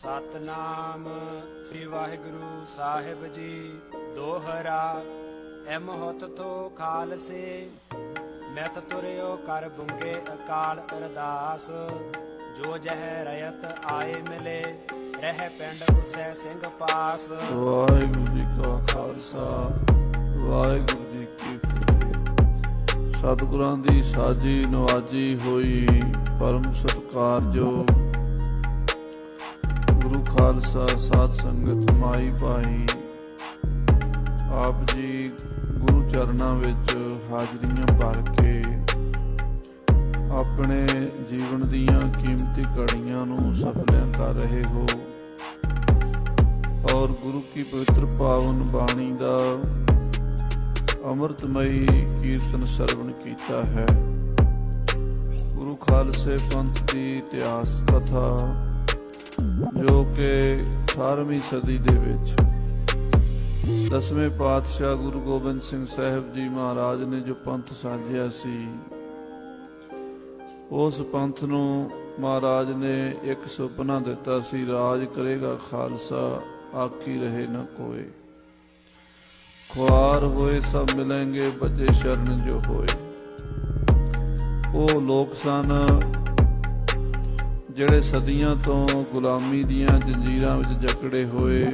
ਸਤਨਾਮ ਸ੍ਰੀ ਵਾਹਿਗੁਰੂ ਸਾਹਿਬ ਜੀ। ਦੋਹਰਾ ਐਮਹੁਤ ਥੋ ਖਾਲਸੇ, ਮੈਤ ਤੁਰਿਓ ਕਰ ਬੁੰਗੇ ਅਕਾਲ ਅਰਦਾਸ। ਜੋ ਜਹ ਰਯਤ ਆਏ ਮਿਲੇ, ਰਹਿ ਪਿੰਡ ਉਸੈ ਸਿੰਘ ਪਾਸ। ਵਾਹਿਗੁਰੂ ਜੀ ਕਾ ਖਾਲਸਾ ਵਾਹਿਗੁਰੂ ਜੀ ਕੀ ਫਤਿਹ। ਸਤਿਗੁਰਾਂ ਦੀ ਸਾਜੀ ਨਵਾਜੀ ਹੋਈ ਪਰਮ ਸਤਿਕਾਰਯੋਗ ਗੁਰੂ ਖਾਲਸਾ ਸਾਧ ਸੰਗਤ ਮਾਈ ਭਾਈ ਆਪ ਜੀ ਗੁਰੂ ਚਰਨਾਂ ਵਿੱਚ ਹਾਜ਼ਰੀਆਂ ਭਰ ਕੇ ਆਪਣੇ ਜੀਵਨ ਦੀਆਂ ਕੀਮਤੀ ਘੜੀਆਂ ਨੂੰ ਸਫਲਿਆਂ ਕਰ ਰਹੇ ਹੋ ਔਰ ਗੁਰੂ ਕੀ ਪਵਿੱਤਰ ਪਾਵਨ ਬਾਣੀ ਦਾ ਅੰਮ੍ਰਿਤਮਈ ਕੀਰਤਨ ਸਰਵਣ ਕੀਤਾ ਹੈ। ਗੁਰੂ ਖਾਲਸੇ ਪੰਥ ਦੀ ਇਤਿਹਾਸ ਕਥਾ ਜੋ ਕਿ 18ਵੀਂ ਸਦੀ ਦੇ ਵਿੱਚ 10ਵੇਂ ਪਾਤਸ਼ਾਹ ਗੁਰੂ ਗੋਬਿੰਦ ਸਿੰਘ ਸਾਹਿਬ ਜੀ ਮਹਾਰਾਜ ਨੇ ਜੋ ਪੰਥ ਸਾਜਿਆ ਸੀ, ਉਸ ਪੰਥ ਨੂੰ ਮਹਾਰਾਜ ਨੇ ਇੱਕ ਸੁਪਨਾ ਦਿੱਤਾ ਸੀ, ਰਾਜ ਕਰੇਗਾ ਖਾਲਸਾ ਆਕੀ ਰਹੇ ਨਾ ਕੋਏ। ਖੁਆਰ ਹੋਏ ਸਭ ਮਿਲेंगे ਬਚੇ ਸ਼ਰਨ ਜੋ ਹੋਏ। ਉਹ ਲੋਕ ਸਨ ਜਿਹੜੇ ਸਦੀਆਂ ਤੋਂ ਗੁਲਾਮੀ ਦੀਆਂ ਜੰਜੀਰਾਂ ਵਿੱਚ ਜਕੜੇ ਹੋਏ,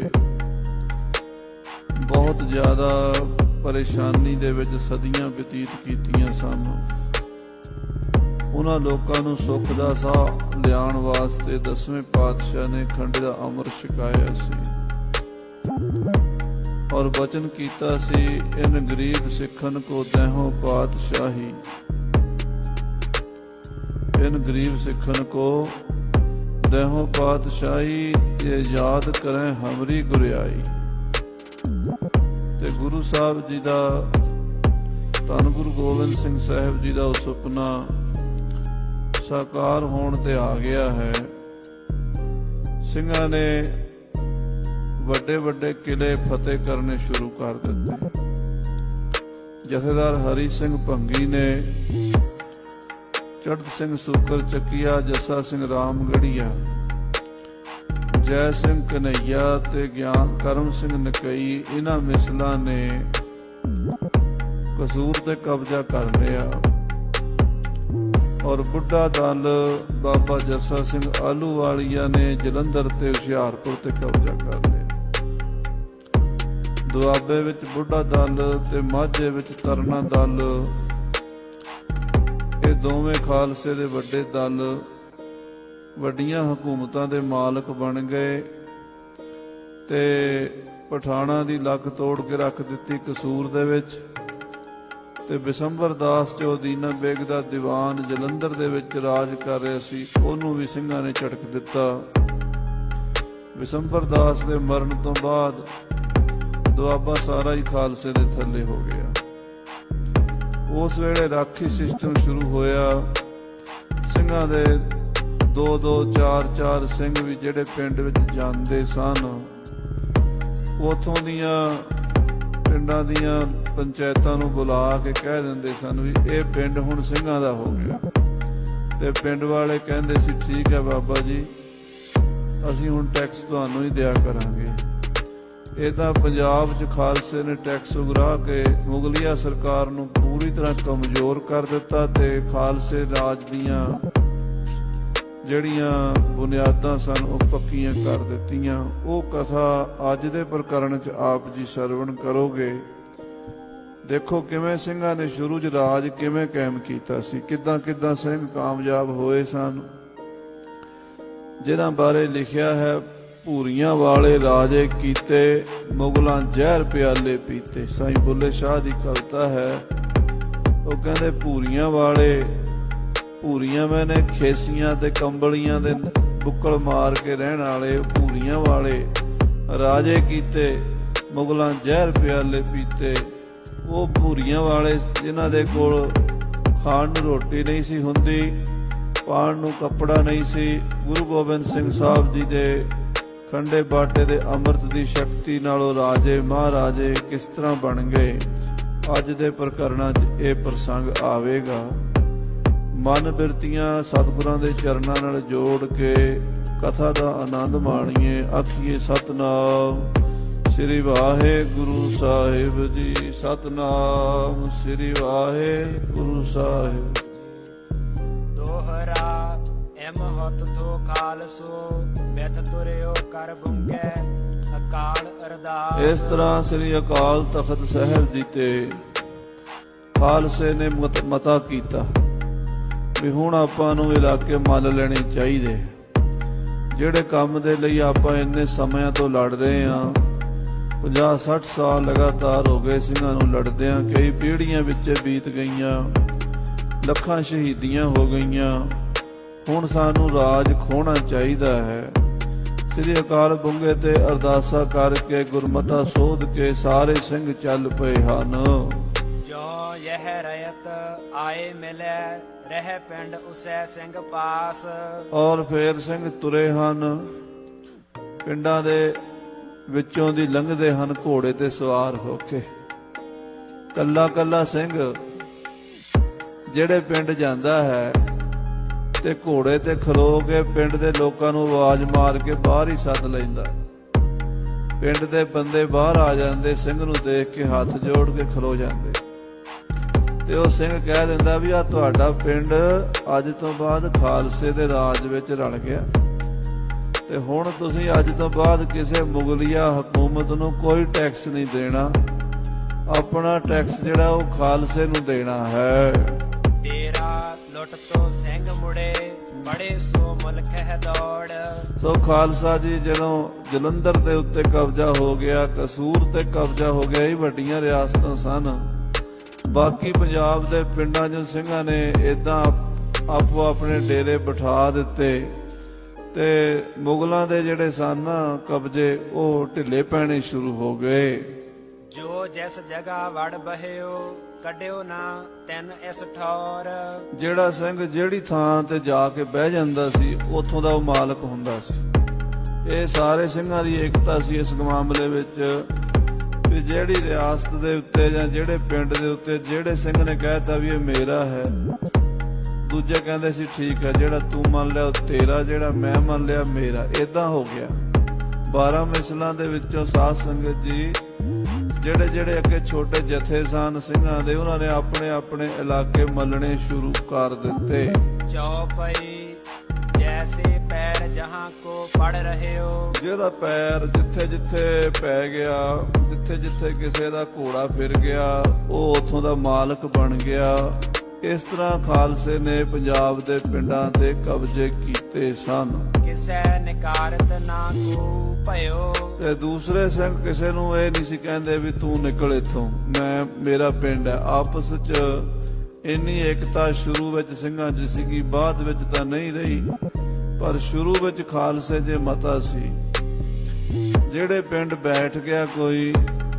ਬਹੁਤ ਜ਼ਿਆਦਾ ਪਰੇਸ਼ਾਨੀ ਦੇ ਵਿੱਚ ਸਦੀਆਂ ਬਤੀਤ ਕੀਤੀਆਂ ਸਨ। ਉਹਨਾਂ ਲੋਕਾਂ ਨੂੰ ਸੁੱਖ ਦਾ ਸਾਹ ਲਿਆਉਣ ਵਾਸਤੇ 10ਵੇਂ ਪਾਤਸ਼ਾਹ ਨੇ ਖੰਡ ਦਾ ਅੰਮ੍ਰਿਤ ਛਕਾਇਆ ਸੀ ਔਰ ਬਚਨ ਕੀਤਾ ਸੀ, ਇਨ ਗਰੀਬ ਸਿੱਖਨ ਕੋ ਦਹਿਓ ਪਾਤਸ਼ਾਹੀ। ਇਨ ਗਰੀਬ ਸਿੱਖਨ ਕੋ ਦਹਿਓ ਪਾਤਸ਼ਾਹੀ, ਇਹ ਯਾਦ ਕਰੇ ਹਮਰੀ ਗੁਰਿਆਈ। ਤੇ ਗੁਰੂ ਸਾਹਿਬ ਜੀ ਦਾ, ਧੰਨ ਗੁਰੂ ਗੋਬਿੰਦ ਸਿੰਘ ਸਾਹਿਬ ਜੀ ਦਾ ਉਹ ਸੁਪਨਾ ਸਾਕਾਰ ਹੋਣ ਤੇ ਆ ਗਿਆ ਹੈ। ਸਿੰਘਾਂ ਨੇ ਵੱਡੇ ਵੱਡੇ ਕਿਲੇ ਫਤਿਹ ਕਰਨੇ ਸ਼ੁਰੂ ਕਰ ਦਿੱਤੇ। ਜਥੇਦਾਰ ਹਰੀ ਸਿੰਘ ਭੰਗੀ ਨੇ ਚੜ੍ਹਤ ਸਿੰਘ ਸੂਕਰ ਚੱਕੀਆ, ਜੱਸਾ ਸਿੰਘ ਰਾਮਗੜੀਆ, ਜੈ ਸਿੰਘ ਕਨਈਆ ਤੇ ਗਿਆਨ ਕਰਮ ਸਿੰਘ ਨਕਈ, ਇਹਨਾਂ ਮਿਸਲਾਂ ਨੇ ਕਸੂਰ ਤੇ ਕਬਜ਼ਾ ਕਰ ਲਿਆ ਔਰ ਬੁੱਢਾ ਦਲ ਬਾਬਾ ਜੱਸਾ ਸਿੰਘ ਆਲੂਵਾਲੀਆ ਨੇ ਜਲੰਧਰ ਤੇ ਹੁਸ਼ਿਆਰਪੁਰ ਤੇ ਕਬਜ਼ਾ ਕਰ ਲਿਆ। ਦੁਆਬੇ ਵਿੱਚ ਬੁੱਢਾ ਦਲ ਤੇ ਮਾਝੇ ਵਿੱਚ ਤਰਨਾ ਦਲ, ਇਹ ਦੋਵੇਂ ਖਾਲਸੇ ਦੇ ਵੱਡੇ ਦਲ ਵੱਡੀਆਂ ਹਕੂਮਤਾਂ ਦੇ ਮਾਲਕ ਬਣ ਗਏ ਤੇ ਪਠਾਣਾ ਦੀ ਲੱਕ ਤੋੜ ਕੇ ਰੱਖ ਦਿੱਤੀ ਕਸੂਰ ਦੇ ਵਿੱਚ। ਤੇ ਬਿਸੰਬਰ ਦਾਸ ਚੌਦੀਨਾ ਬੇਗ ਦਾ ਦੀਵਾਨ ਜਲੰਧਰ ਦੇ ਵਿੱਚ ਰਾਜ ਕਰ ਰਿਹਾ ਸੀ, ਉਹਨੂੰ ਵੀ ਸਿੰਘਾਂ ਨੇ ਝਟਕ ਦਿੱਤਾ। ਬਿਸੰਬਰ ਦਾਸ ਦੇ ਮਰਨ ਤੋਂ ਬਾਅਦ ਦੁਆਬਾ ਸਾਰਾ ਹੀ ਖਾਲਸੇ ਦੇ ਥੱਲੇ ਹੋ ਗਿਆ। ਉਸ ਵੇਲੇ ਰਾਖੀ ਸਿਸਟਮ ਸ਼ੁਰੂ ਹੋਇਆ। ਸਿੰਘਾਂ ਦੇ 2-2 4-4 ਸਿੰਘ ਵੀ ਜਿਹੜੇ ਪਿੰਡ ਵਿੱਚ ਜਾਂਦੇ ਸਨ, ਉਥੋਂ ਦੀਆਂ ਪਿੰਡਾਂ ਦੀਆਂ ਪੰਚਾਇਤਾਂ ਨੂੰ ਬੁਲਾ ਕੇ ਕਹਿ ਦਿੰਦੇ ਸਨ ਵੀ ਇਹ ਪਿੰਡ ਹੁਣ ਸਿੰਘਾਂ ਦਾ ਹੋ ਗਿਆ। ਤੇ ਪਿੰਡ ਵਾਲੇ ਕਹਿੰਦੇ ਸੀ, ਠੀਕ ਹੈ ਬਾਬਾ ਜੀ, ਅਸੀਂ ਹੁਣ ਟੈਕਸ ਤੁਹਾਨੂੰ ਹੀ ਦਿਆ ਕਰਾਂਗੇ। ਏਦਾਂ ਪੰਜਾਬ 'ਚ ਖਾਲਸੇ ਨੇ ਟੈਕਸ ਉਗਰਾ ਕੇ ਮੁਗਲਿਆ ਸਰਕਾਰ ਨੂੰ ਪੂਰੀ ਤਰ੍ਹਾਂ ਕਮਜ਼ੋਰ ਕਰ ਦਿੱਤਾ ਤੇ ਖਾਲਸੇ ਰਾਜ ਦੀਆਂ ਜਿਹੜੀਆਂ ਬੁਨਿਆਦਾਂ ਸਨ ਉਹ ਪੱਕੀਆਂ ਕਰ ਦਿੱਤੀਆਂ। ਉਹ ਕਥਾ ਅੱਜ ਦੇ ਪ੍ਰਕਰਣ 'ਚ ਆਪ ਜੀ ਸਰਵਣ ਕਰੋਗੇ। ਦੇਖੋ ਕਿਵੇਂ ਸਿੰਘਾਂ ਨੇ ਸ਼ੁਰੂ 'ਚ ਰਾਜ ਕਿਵੇਂ ਕਾਇਮ ਕੀਤਾ ਸੀ, ਕਿੱਦਾਂ ਕਿੱਦਾਂ ਸਿੰਘ ਕਾਮਯਾਬ ਹੋਏ ਸਨ, ਜਿਨ੍ਹਾਂ ਬਾਰੇ ਲਿਖਿਆ ਹੈ, ਭੂਰੀਆਂ ਵਾਲੇ ਰਾਜੇ ਕੀਤੇ, ਮੁਗਲਾਂ ਜ਼ਹਿਰ ਪਿਆਲੇ ਪੀਤੇ। ਸਾਈਂ ਬੁੱਲੇ ਸ਼ਾਹ ਦੀ ਕਵਿਤਾ ਹੈ। ਉਹ ਕਹਿੰਦੇ ਭੂਰੀਆਂ ਵਾਲੇ, ਭੂਰੀਆਂ ਮੈਨੇ ਖੇਸੀਆਂ ਤੇ ਕੰਬਲੀਆਂ ਦੇ ਬੁੱਕਲ ਮਾਰ ਕੇ ਰਹਿਣ ਵਾਲੇ, ਭੂਰੀਆਂ ਵਾਲੇ ਰਾਜੇ ਕੀਤੇ, ਮੁਗਲਾਂ ਜ਼ਹਿਰ ਪਿਆਲੇ ਪੀਤੇ। ਉਹ ਭੂਰੀਆਂ ਵਾਲੇ ਜਿਨ੍ਹਾਂ ਦੇ ਕੋਲ ਖਾਣ ਨੂੰ ਰੋਟੀ ਨਹੀਂ ਸੀ ਹੁੰਦੀ, ਪਾਉਣ ਨੂੰ ਕੱਪੜਾ ਨਹੀਂ ਸੀ। ਗੁਰੂ ਗੋਬਿੰਦ ਸਿੰਘ ਸਾਹਿਬ ਜੀ ਦੇ ਖੰਡੇ ਬਾਟੇ ਦੇ ਅੰਮ੍ਰਿਤ ਦੀ ਸ਼ਕਤੀ ਨਾਲ ਉਹ ਰਾਜੇ ਮਹਾਰਾਜੇ ਕਿਸ ਤਰ੍ਹਾਂ ਬਣ ਗਏ, ਅੱਜ ਦੇ ਪ੍ਰਕਰਣਾਂ 'ਚ ਇਹ ਪ੍ਰਸੰਗ ਆਵੇਗਾ। ਮਨ ਬਿਰਤੀਆਂ ਸਤਿਗੁਰਾਂ ਦੇ ਚਰਨਾਂ ਨਾਲ ਜੋੜ ਕੇ ਕਥਾ ਦਾ ਆਨੰਦ ਮਾਣੀਏ। ਆਖੀਏ ਸਤਿਨਾਮ ਸ੍ਰੀ ਵਾਹਿਗੁਰੂ ਸਾਹਿਬ ਜੀ। ਸਤਿਨਾਮ ਸ੍ਰੀ ਵਾਹਿਗੁਰੂ ਸਾਹਿਬ। ਦੋਹਰਾ ਐਮ ਹੱਥ ਥੋ ਖਾਲਸੋ ਮੈਥ ਤੁਰਿਓ ਕਰ ਬੁੰਗੇ ਅਕਾਲ ਅਰਦਾਸ। ਇਸ ਤਰ੍ਹਾਂ ਸ੍ਰੀ ਅਕਾਲ ਤਖਤ ਸਾਹਿਬ ਜੀ ਤੇ ਖਾਲਸੇ ਨੇ ਮਤਾ ਕੀਤਾ ਵੀ ਹੁਣ ਆਪਾਂ ਨੂੰ ਇਲਾਕੇ ਮੰਨ ਲੈਣੇ ਚਾਹੀਦੇ। ਜਿਹੜੇ ਕੰਮ ਦੇ ਲਈ ਆਪਾਂ ਇੰਨੇ ਸਮਿਆਂ ਤੋਂ ਲੜ ਰਹੇ ਹਾਂ, 50-60 ਸਾਲ ਲਗਾਤਾਰ ਹੋ ਗਏ ਸਿੰਘਾਂ ਨੂੰ ਲੜਦਿਆਂ, ਕਈ ਪੀੜ੍ਹੀਆਂ ਵਿੱਚ ਬੀਤ ਗਈਆਂ, ਲੱਖਾਂ ਸ਼ਹੀਦੀਆਂ ਹੋ ਗਈਆਂ। ਹੁਣ ਸਾਨੂੰ ਰਾਜ ਖੋਣਾ ਚਾਹੀਦਾ ਹੈ। ਸ੍ਰੀ ਅਕਾਲ ਬੁੰਗੇ ਤੇ ਅਰਦਾਸਾਂ ਕਰਕੇ ਗੁਰਮਤਾ ਸੋਧ ਕੇ ਸਾਰੇ ਸਿੰਘ ਚੱਲ ਪਏ ਹਨ। ਜੋ ਯਹ ਰਯਤ ਆਏ ਮਿਲੇ ਰਹਿ ਪਿੰਡ ਉਸੈ ਸਿੰਘ ਪਾਸ। ਔਰ ਫੇਰ ਸਿੰਘ ਤੁਰੇ ਹਨ, ਪਿੰਡਾਂ ਦੇ ਵਿੱਚੋਂ ਦੀ ਲੰਘਦੇ ਹਨ ਘੋੜੇ ਤੇ ਸਵਾਰ ਹੋ ਕੇ। ਕੱਲਾ ਕੱਲਾ ਸਿੰਘ ਜਿਹੜੇ ਪਿੰਡ ਜਾਂਦਾ ਹੈ ਤੇ ਘੋੜੇ ਤੇ ਖਲੋ ਕੇ ਪਿੰਡ ਦੇ ਲੋਕਾਂ ਨੂੰ ਆਵਾਜ਼ ਮਾਰ ਕੇ ਬਾਹਰ ਹੀ ਸੱਦ ਲੈਂਦਾ। ਪਿੰਡ ਦੇ ਬੰਦੇ ਬਾਹਰ ਆ ਜਾਂਦੇ, ਸਿੰਘ ਨੂੰ ਦੇਖ ਕੇ ਹੱਥ ਜੋੜ ਕੇ ਖਲੋ ਜਾਂਦੇ ਤੇ ਉਹ ਸਿੰਘ ਕਹਿ ਦਿੰਦਾ ਵੀ ਆ ਤੁਹਾਡਾ ਪਿੰਡ ਅੱਜ ਤੋਂ ਬਾਅਦ ਖਾਲਸੇ ਦੇ ਰਾਜ ਵਿੱਚ ਰਲ ਗਿਆ ਤੇ ਹੁਣ ਤੁਸੀਂ ਅੱਜ ਤੋਂ ਬਾਅਦ ਕਿਸੇ ਮੁਗਲਿਆ ਹਕੂਮਤ ਨੂੰ ਕੋਈ ਟੈਕਸ ਨਹੀਂ ਦੇਣਾ। ਆਪਣਾ ਟੈਕਸ ਜਿਹੜਾ ਉਹ ਖਾਲਸੇ ਨੂੰ ਦੇਣਾ ਹੈ। ਤੇਰਾ ਲੁੱਟ ਤੋਂ ਸਿੰਘ ਮੁੜੇ ਬੜੇ ਸੋ ਮੁਲਕ ਹੈ ਦੌੜ। ਸੋ ਖਾਲਸਾ ਜੀ ਜਦੋਂ ਜਲੰਧਰ ਦੇ ਉੱਤੇ ਕਬਜ਼ਾ ਹੋ ਗਿਆ, ਕਸੂਰ ਤੇ ਕਬਜ਼ਾ ਹੋ ਗਿਆ, ਇਹ ਵੱਡੀਆਂ ਰਿਆਸਤਾਂ ਸਨ। ਬਾਕੀ ਪੰਜਾਬ ਦੇ ਪਿੰਡਾਂ 'ਚ ਸਿੰਘਾਂ ਨੇ ਏਦਾਂ ਆਪੋ ਆਪਣੇ ਡੇਰੇ ਬਿਠਾ ਦਿੱਤੇ ਤੇ ਮੁਗਲਾਂ ਦੇ ਜਿਹੜੇ ਸਨ ਕਬਜ਼ੇ ਉਹ ਢਿੱਲੇ ਪੈਣੇ ਸ਼ੁਰੂ ਹੋ ਗਏ। ਜੋ ਜਿਸ ਜਗ੍ਹਾ ਵੜ ਬਹਿਓ ਕੱਢਿਓ ਨਾ ਤੈਨ ਇਸ ਠੌਰ। ਜਿਹੜਾ ਸਿੰਘ ਜਿਹੜੀ ਥਾਂ ਤੇ ਜਾ ਕੇ ਬਹਿ ਜਾਂਦਾ ਸੀ ਉੱਥੋਂ ਦਾ ਉਹ ਮਾਲਕ ਹੁੰਦਾ ਸੀ। ਇਹ ਸਾਰੇ ਸਿੰਘਾਂ ਦੀ ਏਕਤਾ ਸੀ ਇਸ ਮਾਮਲੇ ਵਿੱਚ ਵੀ ਜਿਹੜੀ ਰਿਆਸਤ ਦੇ ਉੱਤੇ ਜਾਂ ਜਿਹੜੇ ਪਿੰਡ ਦੇ ਉੱਤੇ ਜਿਹੜੇ ਸਿੰਘ ਨੇ ਕਹਿਤਾ ਵੀ ਇਹ ਮੇਰਾ ਹੈ, ਦੂਜੇ ਕਹਿੰਦੇ ਸੀ ਠੀਕ ਹੈ, ਜਿਹੜਾ ਤੂੰ ਮੰਨ ਲਿਆ ਉਹ ਤੇਰਾ, ਜਿਹੜਾ ਮੈਂ ਮੰਨ ਲਿਆ ਮੇਰਾ। ਏਦਾਂ ਹੋ ਗਿਆ। 12 ਮਿਸਲਾਂ ਦੇ ਵਿੱਚੋਂ ਸਾਧ ਸੰਗਤ ਜੀ ਜਿਹੜੇ ਜਿਹੜੇ ਅੱਗੇ ਛੋਟੇ ਜਥੇ ਸਨ ਸਿੰਘਾਂ ਦੇ, ਉਹਨਾਂ ਨੇ ਆਪਣੇ ਆਪਣੇ ਇਲਾਕੇ ਮੱਲਣੇ ਸ਼ੁਰੂ ਕਰ ਦਿੱਤੇ। ਚੌਪਈ ਜੈਸੇ ਪੈਰ ਜਹਾਂ ਕੋ ਪੜ ਰਹੇ ਹੋ। ਜਿਹਦਾ ਪੈਰ ਜਿੱਥੇ ਜਿੱਥੇ ਪੈ ਗਿਆ, ਜਿੱਥੇ ਜਿੱਥੇ ਕਿਸੇ ਦਾ ਘੋੜਾ ਫਿਰ ਗਿਆ, ਉਹ ਉੱਥੋਂ ਦਾ ਮਾਲਕ ਬਣ ਗਿਆ। ਇਸ ਤਰ੍ਹਾਂ ਖਾਲਸੇ ਨੇ ਪੰਜਾਬ ਦੇ ਪਿੰਡਾਂ ਤੇ ਕਬਜ਼ੇ ਕੀਤੇ ਸਨ। ਕਿਸੇ ਨਿਕਾਰਤ ਨਾ ਕੋ ਭਇਓ। ਤੇ ਦੂਸਰੇ ਸਿੰਘ ਕਿਸੇ ਨੂੰ ਇਹ ਨਹੀਂ ਸੀ ਕਹਿੰਦੇ ਵੀ ਤੂੰ ਨਿਕਲ ਇੱਥੋਂ, ਮੇਰਾ ਪਿੰਡ ਹੈ। ਆਪਸ 'ਚ ਇੰਨੀ ਏਕਤਾ ਸ਼ੁਰੂ ਵਿੱਚ ਸਿੰਘਾਂ 'ਚ ਸੀਗੀ, ਬਾਅਦ ਵਿੱਚ ਤਾਂ ਨਹੀਂ ਰਹੀ, ਪਰ ਸ਼ੁਰੂ ਵਿੱਚ ਖਾਲਸੇ 'ਚ ਮਤਾ ਸੀ। ਜਿਹੜੇ ਪਿੰਡ ਬੈਠ ਗਿਆ ਕੋਈ,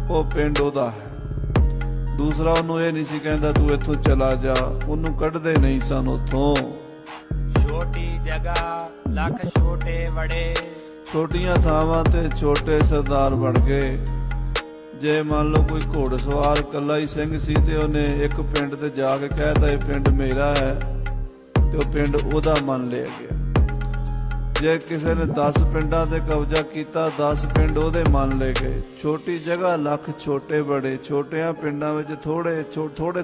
ਉਹ ਪਿੰਡ ਉਹਦਾ ਹੈ। ਦੂਸਰਾ ਉਹਨੂੰ ਇਹ ਨਹੀਂ ਸੀ ਕਹਿੰਦਾ ਤੂੰ ਇੱਥੋਂ ਚਲਾ ਜਾ, ਉਹਨੂੰ ਕੱਢਦੇ ਨਹੀਂ ਸਨ ਉੱਥੋਂ। ਛੋਟੀ ਜਗ੍ਹਾ ਲੱਖ ਛੋਟੇ ਵੜੇ। ਛੋਟੀਆਂ ਥਾਵਾਂ ਤੇ ਛੋਟੇ ਸਰਦਾਰ ਬਣ ਗਏ। ਜੇ ਮੰਨ ਲਓ ਕੋਈ ਘੋੜਸਵਾਰ ਇਕੱਲਾ ਹੀ ਸਿੰਘ ਸੀ ਤੇ ਉਹਨੇ ਇੱਕ ਪਿੰਡ ਤੇ ਜਾ ਕੇ ਕਹਿਤਾ ਇਹ ਪਿੰਡ ਮੇਰਾ ਹੈ ਤੇ ਉਹ ਪਿੰਡ ਉਹਦਾ ਮੰਨ ਲਿਆ ਗਿਆ। ਜੇ ਕਿਸੇ ਨੇ 10 ਪਿੰਡਾਂ ਤੇ ਕਬਜ਼ਾ ਕੀਤਾ, 10 ਪਿੰਡ ਉਹਦੇ ਮੰਨ ਲਏ ਗਏ। ਛੋਟੀ ਜਗ੍ਹਾ ਲੱਖ ਛੋਟੇ ਬੜੇ। ਛੋਟਿਆਂ ਪਿੰਡਾਂ ਵਿੱਚ ਥੋੜੇ ਛੋਟੇ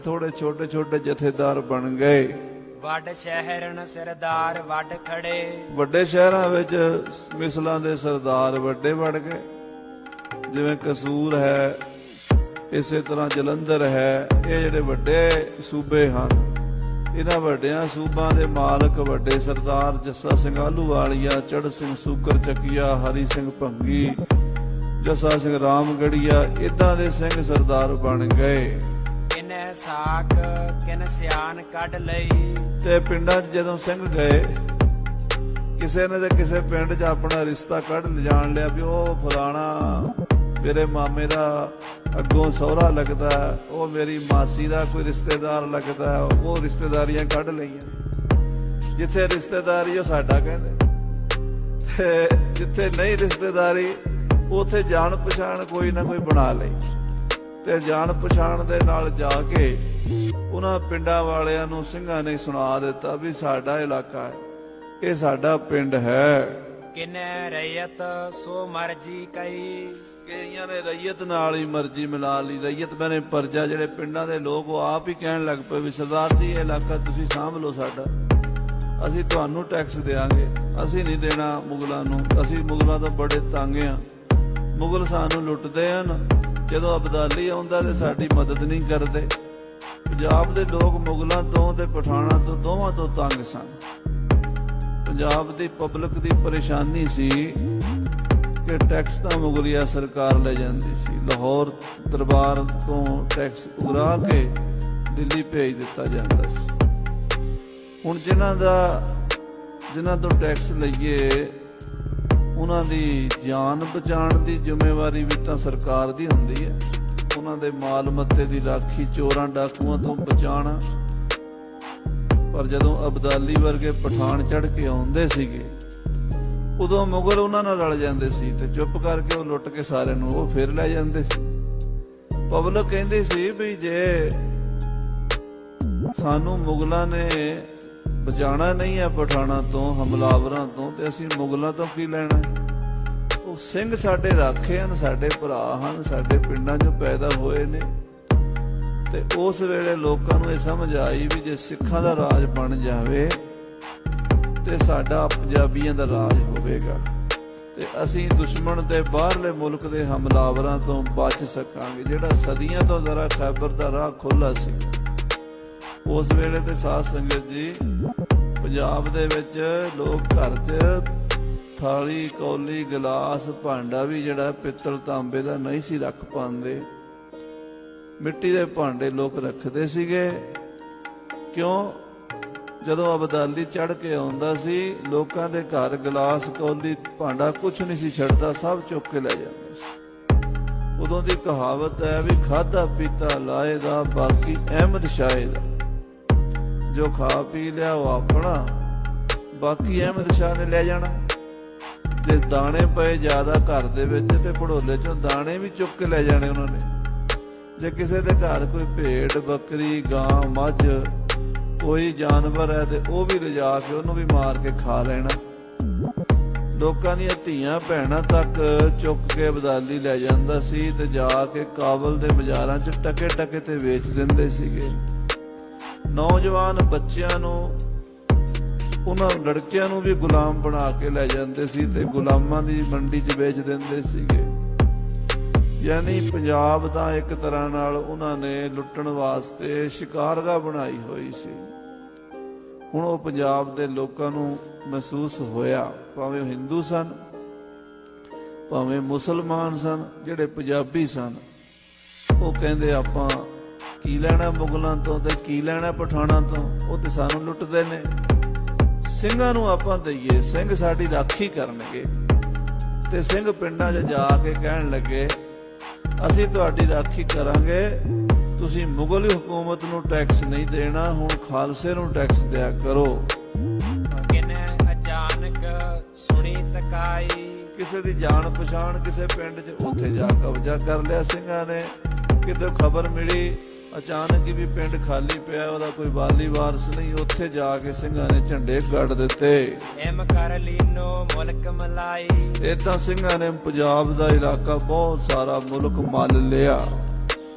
ਛੋਟੇ ਜਥੇਦਾਰ ਬਣ ਗਏ। ਵੱਡ ਸ਼ਹਿਰਨ ਸਰਦਾਰ ਵੱਡ ਖੜੇ। ਵੱਡੇ ਸ਼ਹਿਰਾਂ ਵਿੱਚ ਮਿਸਲਾਂ ਦੇ ਸਰਦਾਰ ਵੱਡੇ ਬਣ ਗਏ। ਜਿਵੇਂ ਕਸੂਰ ਹੈ, ਇਸੇ ਤਰ੍ਹਾਂ ਜਲੰਧਰ ਹੈ। ਇਹ ਜਿਹੜੇ ਵੱਡੇ ਸੂਬੇ ਹਨ, ਇਹਨਾਂ ਵੱਡਿਆਂ ਸੂਬਾਂ ਦੇ ਮਾਲਕ ਵੱਡੇ ਸਰਦਾਰ ਜੱਸਾ ਸਿੰਘ ਆਹਲੂਵਾਲੀਆ, ਚੜ੍ਹ ਸਿੰਘ ਸੂਕਰ ਚੱਕੀਆ, ਹਰੀ ਸਿੰਘ ਭੰਗੀ, ਜੱਸਾ ਸਿੰਘ ਰਾਮਗੜੀਆ, ਏਦਾਂ ਦੇ ਸਿੰਘ ਸਰਦਾਰ ਬਣ ਗਏ। ਕਿਨੇ ਸਾਕ ਕਿਨ ਸਿਆਨ ਕੱਢ ਲਈ। ਤੇ ਪਿੰਡਾਂ 'ਚ ਜਦੋਂ ਸਿੰਘ ਗਏ, ਕਿਸੇ ਨੇ ਤੇ ਕਿਸੇ ਪਿੰਡ 'ਚ ਆਪਣਾ ਰਿਸ਼ਤਾ ਕੱਢ ਲਿਜਾਣ ਲਿਆ ਵੀ ਉਹ ਫਲਾਣਾ ਮੇਰੇ ਮਾਮੇ ਦਾ ਅੱਗੋਂ ਸਹੁਰਾ ਲੱਗਦਾ, ਉਹ ਮੇਰੀ ਮਾਸੀ ਦਾ ਕੋਈ ਰਿਸ਼ਤੇਦਾਰ ਲੱਗਦਾ। ਉਹ ਰਿਸ਼ਤੇਦਾਰੀਆਂ ਕੱਢ ਲਈਆਂ। ਜਿੱਥੇ ਰਿਸ਼ਤੇਦਾਰੀ ਉਹ ਸਾਡਾ ਕਹਿੰਦੇ, ਤੇ ਜਿੱਥੇ ਨਹੀਂ ਰਿਸ਼ਤੇਦਾਰੀ ਉੱਥੇ ਜਾਣ ਪਛਾਣ ਕੋਈ ਨਾ ਕੋਈ ਬਣਾ ਲਈ। ਤੇ ਜਾਣ ਪਛਾਣ ਦੇ ਨਾਲ ਜਾ ਕੇ ਉਹਨਾਂ ਪਿੰਡਾਂ ਵਾਲਿਆਂ ਨੂੰ ਸਿੰਘਾਂ ਨੇ ਸੁਣਾ ਦਿੱਤਾ ਵੀ ਸਾਡਾ ਇਲਾਕਾ ਹੈ, ਇਹ ਸਾਡਾ ਪਿੰਡ ਹੈ। ਕਿਨੈ ਰੈयत ਸੋ ਮਰਜੀ ਕਈ, ਕਈਆਂ ਨੇ ਰਈਅਤ ਨਾਲ ਹੀ ਮਰਜ਼ੀ ਮਿਲਾ ਲਈ। ਰਈਅਤ ਮੈਨੇ ਪਰਜਾ, ਜਿਹੜੇ ਪਿੰਡਾਂ ਦੇ ਲੋਕ ਉਹ ਆਪ ਹੀ ਕਹਿਣ ਲੱਗ ਪਏ ਵੀ ਸਰਦਾਰ ਜੀ ਇਹ ਇਲਾਕਾ ਤੁਸੀਂ ਸਾਂਭ ਲਓ ਸਾਡਾ, ਅਸੀਂ ਤੁਹਾਨੂੰ ਟੈਕਸ ਦੇਵਾਂਗੇ, ਅਸੀਂ ਨਹੀਂ ਦੇਣਾ ਮੁਗਲਾਂ ਨੂੰ, ਅਸੀਂ ਮੁਗਲਾਂ ਤੋਂ ਬੜੇ ਤੰਗ ਆ, ਮੁਗਲ ਸਾਨੂੰ ਲੁੱਟਦੇ ਹਨ, ਜਦੋਂ ਅਬਦਾਲੀ ਆਉਂਦਾ ਤੇ ਸਾਡੀ ਮਦਦ ਨਹੀਂ ਕਰਦੇ। ਪੰਜਾਬ ਦੇ ਲੋਕ ਮੁਗਲਾਂ ਤੋਂ ਤੇ ਪਠਾਣਾਂ ਤੋਂ ਦੋਵਾਂ ਤੋਂ ਤੰਗ ਸਨ। ਪੰਜਾਬ ਦੀ ਪਬਲਿਕ ਦੀ ਪਰੇਸ਼ਾਨੀ ਸੀ ਕਿ ਟੈਕਸ ਤਾਂ ਮੁਗਲਿਆ ਸਰਕਾਰ ਲੈ ਜਾਂਦੀ ਸੀ, ਲਾਹੌਰ ਦਰਬਾਰ ਤੋਂ ਟੈਕਸ ਉਗਰਾ ਕੇ ਦਿੱਲੀ ਭੇਜ ਦਿੱਤਾ ਜਾਂਦਾ ਸੀ। ਹੁਣ ਜਿਨ੍ਹਾਂ ਤੋਂ ਟੈਕਸ ਲਈਏ ਉਹਨਾਂ ਦੀ ਜਾਨ ਬਚਾਉਣ ਦੀ ਜ਼ਿੰਮੇਵਾਰੀ ਵੀ ਤਾਂ ਸਰਕਾਰ ਦੀ ਹੁੰਦੀ ਹੈ, ਉਹਨਾਂ ਦੇ ਮਾਲ ਮੱਤੇ ਦੀ ਰਾਖੀ ਚੋਰਾਂ ਡਾਕੂਆਂ ਤੋਂ ਬਚਾਉਣਾ। ਪਰ ਜਦੋਂ ਅਬਦਾਲੀ ਵਰਗੇ ਪਠਾਨ ਚੜ੍ਹ ਕੇ ਆਉਂਦੇ ਸੀਗੇ ਉਦੋਂ ਮੁਗਲ ਉਹਨਾਂ ਨਾਲ ਰਲ ਜਾਂਦੇ ਸੀ ਤੇ ਚੁੱਪ ਕਰਕੇ ਉਹ ਲੁੱਟ ਕੇ ਸਾਰਿਆਂ ਨੂੰ ਉਹ ਫਿਰ ਲੈ ਜਾਂਦੇ ਸੀ। ਪਬਲਿਕ ਕਹਿੰਦੀ ਸੀ ਵੀ ਜੇ ਸਾਨੂੰ ਮੁਗਲਾਂ ਨੇ ਬਚਾਉਣਾ ਨਹੀਂ ਹੈ ਪਠਾਣਾਂ ਤੋਂ, ਹਮਲਾਵਰਾਂ ਤੋਂ, ਤੇ ਅਸੀਂ ਮੁਗਲਾਂ ਤੋਂ ਕੀ ਲੈਣਾ? ਉਹ ਸਿੰਘ ਸਾਡੇ ਰਾਖੇ ਹਨ, ਸਾਡੇ ਭਰਾ ਹਨ, ਸਾਡੇ ਪਿੰਡਾਂ 'ਚੋਂ ਪੈਦਾ ਹੋਏ ਨੇ। ਤੇ ਉਸ ਵੇਲੇ ਲੋਕਾਂ ਨੂੰ ਇਹ ਸਮਝ ਆਈ ਵੀ ਜੇ ਸਿੱਖਾਂ ਦਾ ਰਾਜ ਬਣ ਜਾਵੇ ਤੇ ਸਾਡਾ ਪੰਜਾਬੀਆਂ ਦਾ ਰਾਜ ਹੋਵੇਗਾ ਤੇ ਅਸੀਂ ਦੁਸ਼ਮਣ ਦੇ ਬਾਹਰਲੇ ਮੁਲਕ ਦੇ ਹਮਲਾਵਰਾਂ ਤੋਂ ਬਚ ਸਕਾਂਗੇ, ਜਿਹੜਾ ਸਦੀਆਂ ਤੋਂ ਜ਼ਰਾ ਖੈਬਰ ਦਾ ਰਾਹ ਖੁੱਲ੍ਹਾ ਸੀ। ਉਸ ਵੇਲੇ ਤੇ ਸਾਧ ਸੰਗਤ ਜੀ ਪੰਜਾਬ ਦੇ ਵਿੱਚ ਲੋਕ ਘਰ 'ਚ ਥਾਲੀ ਕੌਲੀ ਗਲਾਸ ਭਾਂਡਾ ਵੀ ਜਿਹੜਾ ਪਿੱਤਲ ਤਾਂਬੇ ਦਾ ਨਹੀਂ ਸੀ ਰੱਖ ਪਾਉਂਦੇ, ਮਿੱਟੀ ਦੇ ਭਾਂਡੇ ਲੋਕ ਰੱਖਦੇ ਸੀਗੇ। ਕਿਉਂ? ਜਦੋਂ ਅਬਦਾਲੀ ਚੜ੍ਹ ਕੇ ਆਉਂਦਾ ਸੀ ਲੋਕਾਂ ਦੇ ਘਰ ਗਲਾਸ ਕੌਲੀ ਭਾਂਡਾ ਕੁਛ ਨਹੀਂ ਸੀ ਛੱਡਦਾ, ਸਭ ਚੁੱਕ ਕੇ ਲੈ ਜਾਂਦਾ ਸੀ। ਉਦੋਂ ਦੀ ਕਹਾਵਤ ਹੈ ਵੀ ਖਾਧਾ ਪੀਤਾ ਲਾਏ ਦਾ ਬਾਕੀ ਅਹਿਮਦ ਸ਼ਾਹ ਦਾ, ਜੋ ਖਾ ਪੀ ਲਿਆ ਉਹ ਆਪਣਾ, ਬਾਕੀ ਅਹਿਮਦ ਸ਼ਾਹ ਨੇ ਲੈ ਜਾਣਾ। ਜੇ ਦਾਣੇ ਪਏ ਜ਼ਿਆਦਾ ਘਰ ਦੇ ਵਿੱਚ ਤੇ ਭੜੋਲੇ ਚੋਂ ਦਾਣੇ ਵੀ ਚੁੱਕ ਕੇ ਲੈ ਜਾਣੇ ਉਹਨਾਂ ਨੇ। ਜੇ ਕਿਸੇ ਦੇ ਘਰ ਕੋਈ ਭੇਡ ਬੱਕਰੀ ਗਾਂ ਮੱਝ ਕੋਈ ਜਾਨਵਰ ਹੈ ਤੇ ਉਹ ਵੀ ਲਿਜਾ ਕੇ ਉਹਨੂੰ ਵੀ ਮਾਰ ਕੇ ਖਾ ਲੈਣਾ। ਲੋਕਾਂ ਦੀਆਂ ਧੀਆਂ ਭੈਣਾਂ ਤੱਕ ਚੁੱਕ ਕੇ ਅਬਦਾਲੀ ਲੈ ਜਾਂਦਾ ਸੀ ਤੇ ਜਾ ਕੇ ਕਾਬਲ ਦੇ ਬਾਜ਼ਾਰਾਂ 'ਚ ਟਕੇ ਟਕੇ ਤੇ ਵੇਚ ਦਿੰਦੇ ਸੀਗੇ। ਨੌਜਵਾਨ ਬੱਚਿਆਂ ਨੂੰ, ਉਹਨਾਂ ਲੜਕਿਆਂ ਨੂੰ ਵੀ ਗੁਲਾਮ ਬਣਾ ਕੇ ਲੈ ਜਾਂਦੇ ਸੀ ਤੇ ਗੁਲਾਮਾਂ ਦੀ ਮੰਡੀ 'ਚ ਵੇਚ ਦਿੰਦੇ ਸੀਗੇ। ਯਾਨੀ ਪੰਜਾਬ ਦਾ ਇੱਕ ਤਰ੍ਹਾਂ ਨਾਲ ਉਹਨਾਂ ਨੇ ਲੁੱਟਣ ਵਾਸਤੇ ਸ਼ਿਕਾਰਗਾਹ ਬਣਾਈ ਹੋਈ ਸੀ। ਹੁਣ ਉਹ ਪੰਜਾਬ ਦੇ ਲੋਕਾਂ ਨੂੰ ਮਹਿਸੂਸ ਹੋਇਆ, ਭਾਵੇਂ ਉਹ ਹਿੰਦੂ ਸਨ ਭਾਵੇਂ ਮੁਸਲਮਾਨ ਸਨ, ਜਿਹੜੇ ਪੰਜਾਬੀ ਸਨ ਉਹ ਕਹਿੰਦੇ ਆਪਾਂ ਕੀ ਲੈਣਾ ਮੁਗਲਾਂ ਤੋਂ ਤੇ ਕੀ ਲੈਣਾ ਪਠਾਣਾਂ ਤੋਂ, ਉਹ ਤੇ ਸਾਨੂੰ ਲੁੱਟਦੇ ਨੇ। ਸਿੰਘਾਂ ਨੂੰ ਆਪਾਂ ਦਈਏ, ਸਿੰਘ ਸਾਡੀ ਰਾਖੀ ਕਰਨਗੇ। ਤੇ ਸਿੰਘ ਪਿੰਡਾਂ 'ਚ ਜਾ ਕੇ ਕਹਿਣ ਲੱਗੇ ਅਸੀਂ ਤੁਹਾਡੀ ਰਾਖੀ ਕਰਾਂਗੇ, ਤੁਸੀਂ ਮੁਗਲ ਹਕੂਮਤ ਨੂੰ ਟੈਕਸ ਨਹੀਂ ਦੇਣਾ, ਹੁਣ ਖਾਲਸੇ ਨੂੰ ਟੈਕਸ ਦਿਆ ਕਰੋ। ਕਿਨੇ ਅਚਾਨਕ ਸੁਣੀ ਤਕਾਈ, ਕਿਸੇ ਦੀ ਜਾਣ ਪਛਾਣ ਕਿਸੇ ਪਿੰਡ 'ਚ, ਉੱਥੇ ਜਾ ਕਬਜ਼ਾ ਕਰ ਲਿਆ ਸਿੰਘਾਂ ਨੇ। ਕਿਤੇ ਖਬਰ ਮਿਲੀ ਅਚਾਨਕ ਹੀ ਵੀ ਪਿੰਡ ਖਾਲੀ ਪਿਆ, ਉਹਦਾ ਕੋਈ ਵਾਲੀ ਵਾਰਸ ਨਹੀਂ, ਉੱਥੇ ਜਾ ਕੇ ਸਿੰਘਾਂ ਨੇ ਝੰਡੇ ਗੱਡ ਦਿੱਤੇ। ਐਮ ਕਰ ਲੀਨੋ ਮੁਲਕ ਮਲਾਈ, ਏਦਾਂ ਸਿੰਘਾਂ ਨੇ ਪੰਜਾਬ ਦਾ ਇਲਾਕਾ ਬਹੁਤ ਸਾਰਾ ਮੁਲਕ ਮੱਲ ਲਿਆ।